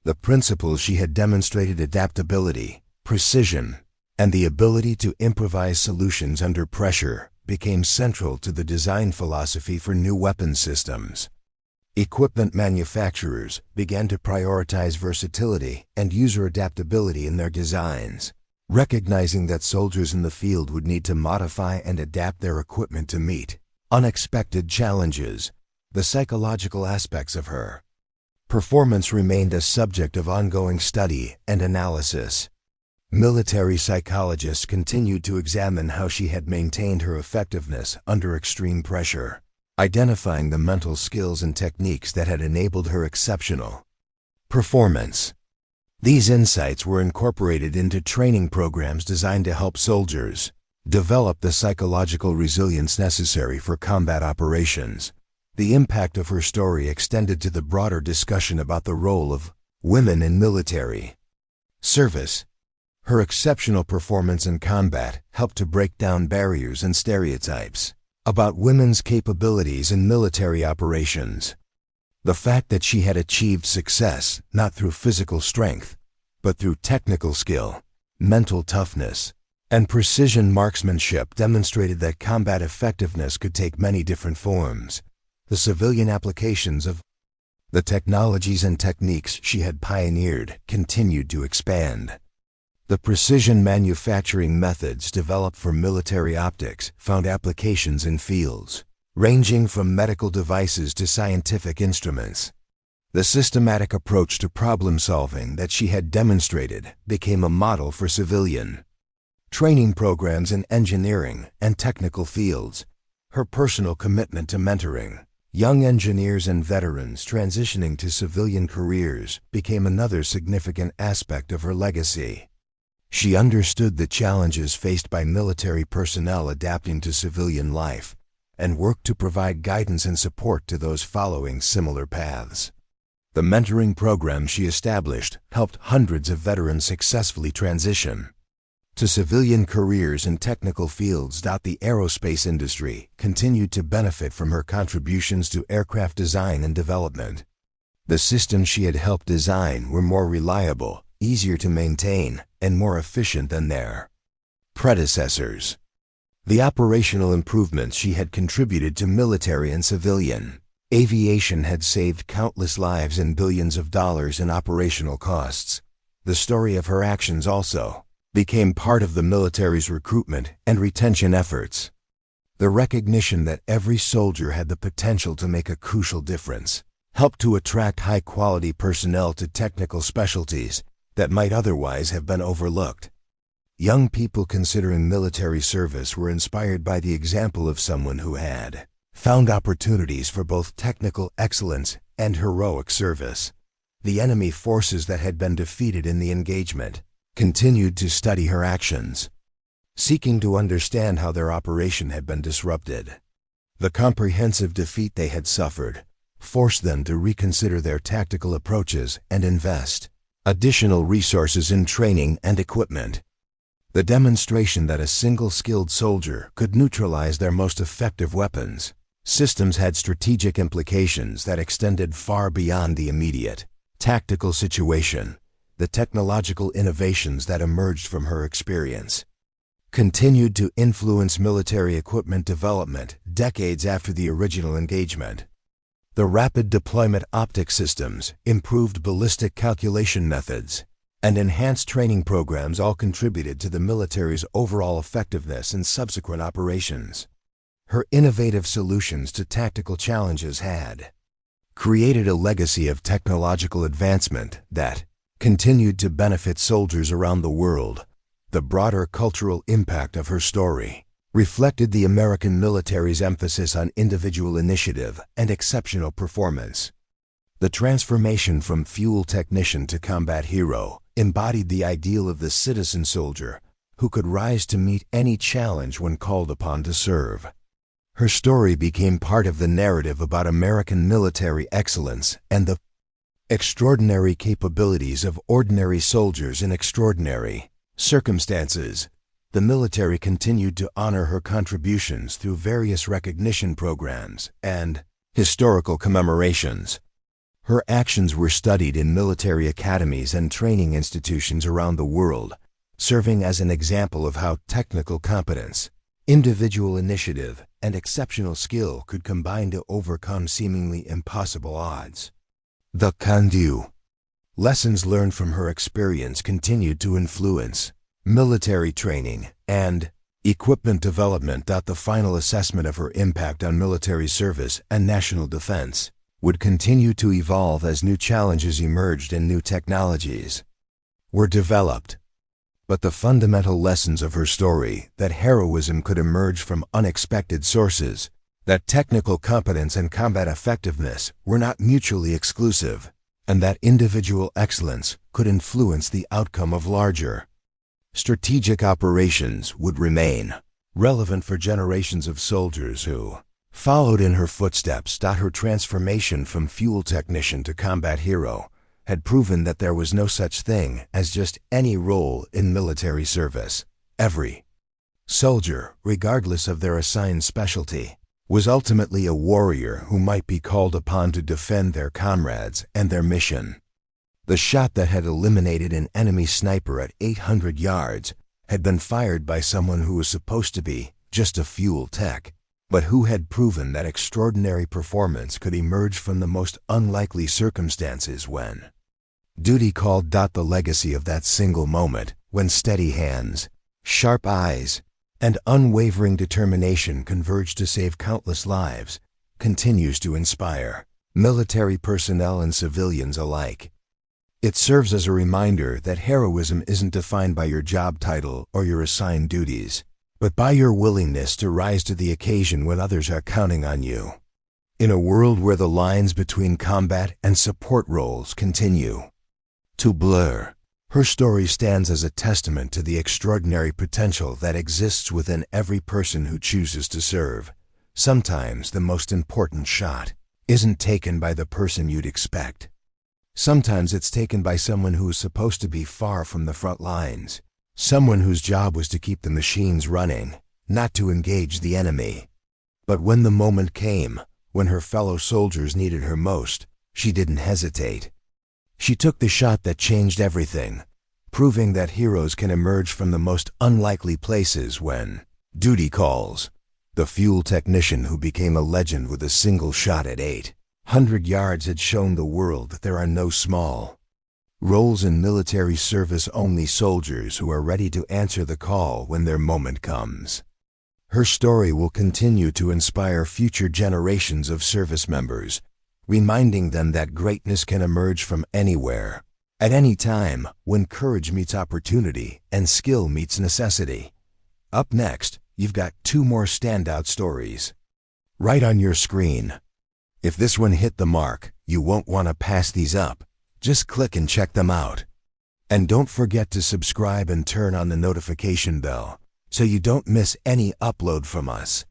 The principles she had demonstrated, adaptability, precision, and the ability to improvise solutions under pressure, became central to the design philosophy for new weapon systems. Equipment manufacturers began to prioritize versatility and user adaptability in their designs, recognizing that soldiers in the field would need to modify and adapt their equipment to meet unexpected challenges. The psychological aspects of her performance remained a subject of ongoing study and analysis. Military psychologists continued to examine how she had maintained her effectiveness under extreme pressure, identifying the mental skills and techniques that had enabled her exceptional performance. These insights were incorporated into training programs designed to help soldiers develop the psychological resilience necessary for combat operations. The impact of her story extended to the broader discussion about the role of women in military service. Her exceptional performance in combat helped to break down barriers and stereotypes about women's capabilities in military operations. The fact that she had achieved success not through physical strength, but through technical skill, mental toughness, and precision marksmanship demonstrated that combat effectiveness could take many different forms. The civilian applications of the technologies and techniques she had pioneered continued to expand. The precision manufacturing methods developed for military optics found applications in fields ranging from medical devices to scientific instruments. The systematic approach to problem solving that she had demonstrated became a model for civilian training programs in engineering and technical fields. Her personal commitment to mentoring young engineers and veterans transitioning to civilian careers became another significant aspect of her legacy. She understood the challenges faced by military personnel adapting to civilian life and worked to provide guidance and support to those following similar paths. The mentoring program she established helped hundreds of veterans successfully transition to civilian careers in technical fields. The aerospace industry continued to benefit from her contributions to aircraft design and development. The systems she had helped design were more reliable, easier to maintain, and more efficient than their predecessors. The operational improvements she had contributed to military and civilian aviation had saved countless lives and billions of dollars in operational costs. The story of her actions also became part of the military's recruitment and retention efforts. The recognition that every soldier had the potential to make a crucial difference helped to attract high-quality personnel to technical specialties that might otherwise have been overlooked. Young people considering military service were inspired by the example of someone who had found opportunities for both technical excellence and heroic service. The enemy forces that had been defeated in the engagement continued to study her actions, seeking to understand how their operation had been disrupted. The comprehensive defeat they had suffered forced them to reconsider their tactical approaches and invest additional resources in training and equipment. The demonstration that a single skilled soldier could neutralize their most effective weapons systems had strategic implications that extended far beyond the immediate tactical situation. The technological innovations that emerged from her experience continued to influence military equipment development decades after the original engagement. The rapid deployment optic systems, improved ballistic calculation methods, and enhanced training programs all contributed to the military's overall effectiveness in subsequent operations. Her innovative solutions to tactical challenges had created a legacy of technological advancement that continued to benefit soldiers around the world. The broader cultural impact of her story reflected the American military's emphasis on individual initiative and exceptional performance. The transformation from fuel technician to combat hero embodied the ideal of the citizen soldier who could rise to meet any challenge when called upon to serve. Her story became part of the narrative about American military excellence and the Extraordinary capabilities of ordinary soldiers in extraordinary circumstances. The military continued to honor her contributions through various recognition programs and historical commemorations. Her actions were studied in military academies and training institutions around the world, serving as an example of how technical competence, individual initiative, and exceptional skill could combine to overcome seemingly impossible odds. The can-do. Lessons learned from her experience continued to influence military training and equipment development. The final assessment of her impact on military service and national defense would continue to evolve as new challenges emerged and new technologies were developed. But the fundamental lessons of her story, that heroism could emerge from unexpected sources, that technical competence and combat effectiveness were not mutually exclusive, and that individual excellence could influence the outcome of larger strategic operations, would remain relevant for generations of soldiers who followed in her footsteps. Her transformation from fuel technician to combat hero had proven that there was no such thing as just any role in military service. Every soldier, regardless of their assigned specialty, was ultimately a warrior who might be called upon to defend their comrades and their mission. The shot that had eliminated an enemy sniper at 800 yards had been fired by someone who was supposed to be just a fuel tech, but who had proven that extraordinary performance could emerge from the most unlikely circumstances when duty called. The legacy of that single moment, when steady hands, sharp eyes, and unwavering determination converged to save countless lives, continues to inspire military personnel and civilians alike. It serves as a reminder that heroism isn't defined by your job title or your assigned duties, but by your willingness to rise to the occasion when others are counting on you. In a world where the lines between combat and support roles continue to blur, her story stands as a testament to the extraordinary potential that exists within every person who chooses to serve. Sometimes the most important shot isn't taken by the person you'd expect. Sometimes it's taken by someone who is supposed to be far from the front lines, someone whose job was to keep the machines running, not to engage the enemy. But when the moment came, when her fellow soldiers needed her most, she didn't hesitate. She took the shot that changed everything, proving that heroes can emerge from the most unlikely places when duty calls. The fuel technician who became a legend with a single shot at 800 yards had shown the world that there are no small roles in military service, only soldiers who are ready to answer the call when their moment comes. Her story will continue to inspire future generations of service members, reminding them that greatness can emerge from anywhere, at any time, when courage meets opportunity and skill meets necessity. Up next, you've got two more standout stories right on your screen. If this one hit the mark, you won't want to pass these up. Just click and check them out. And don't forget to subscribe and turn on the notification bell so you don't miss any upload from us.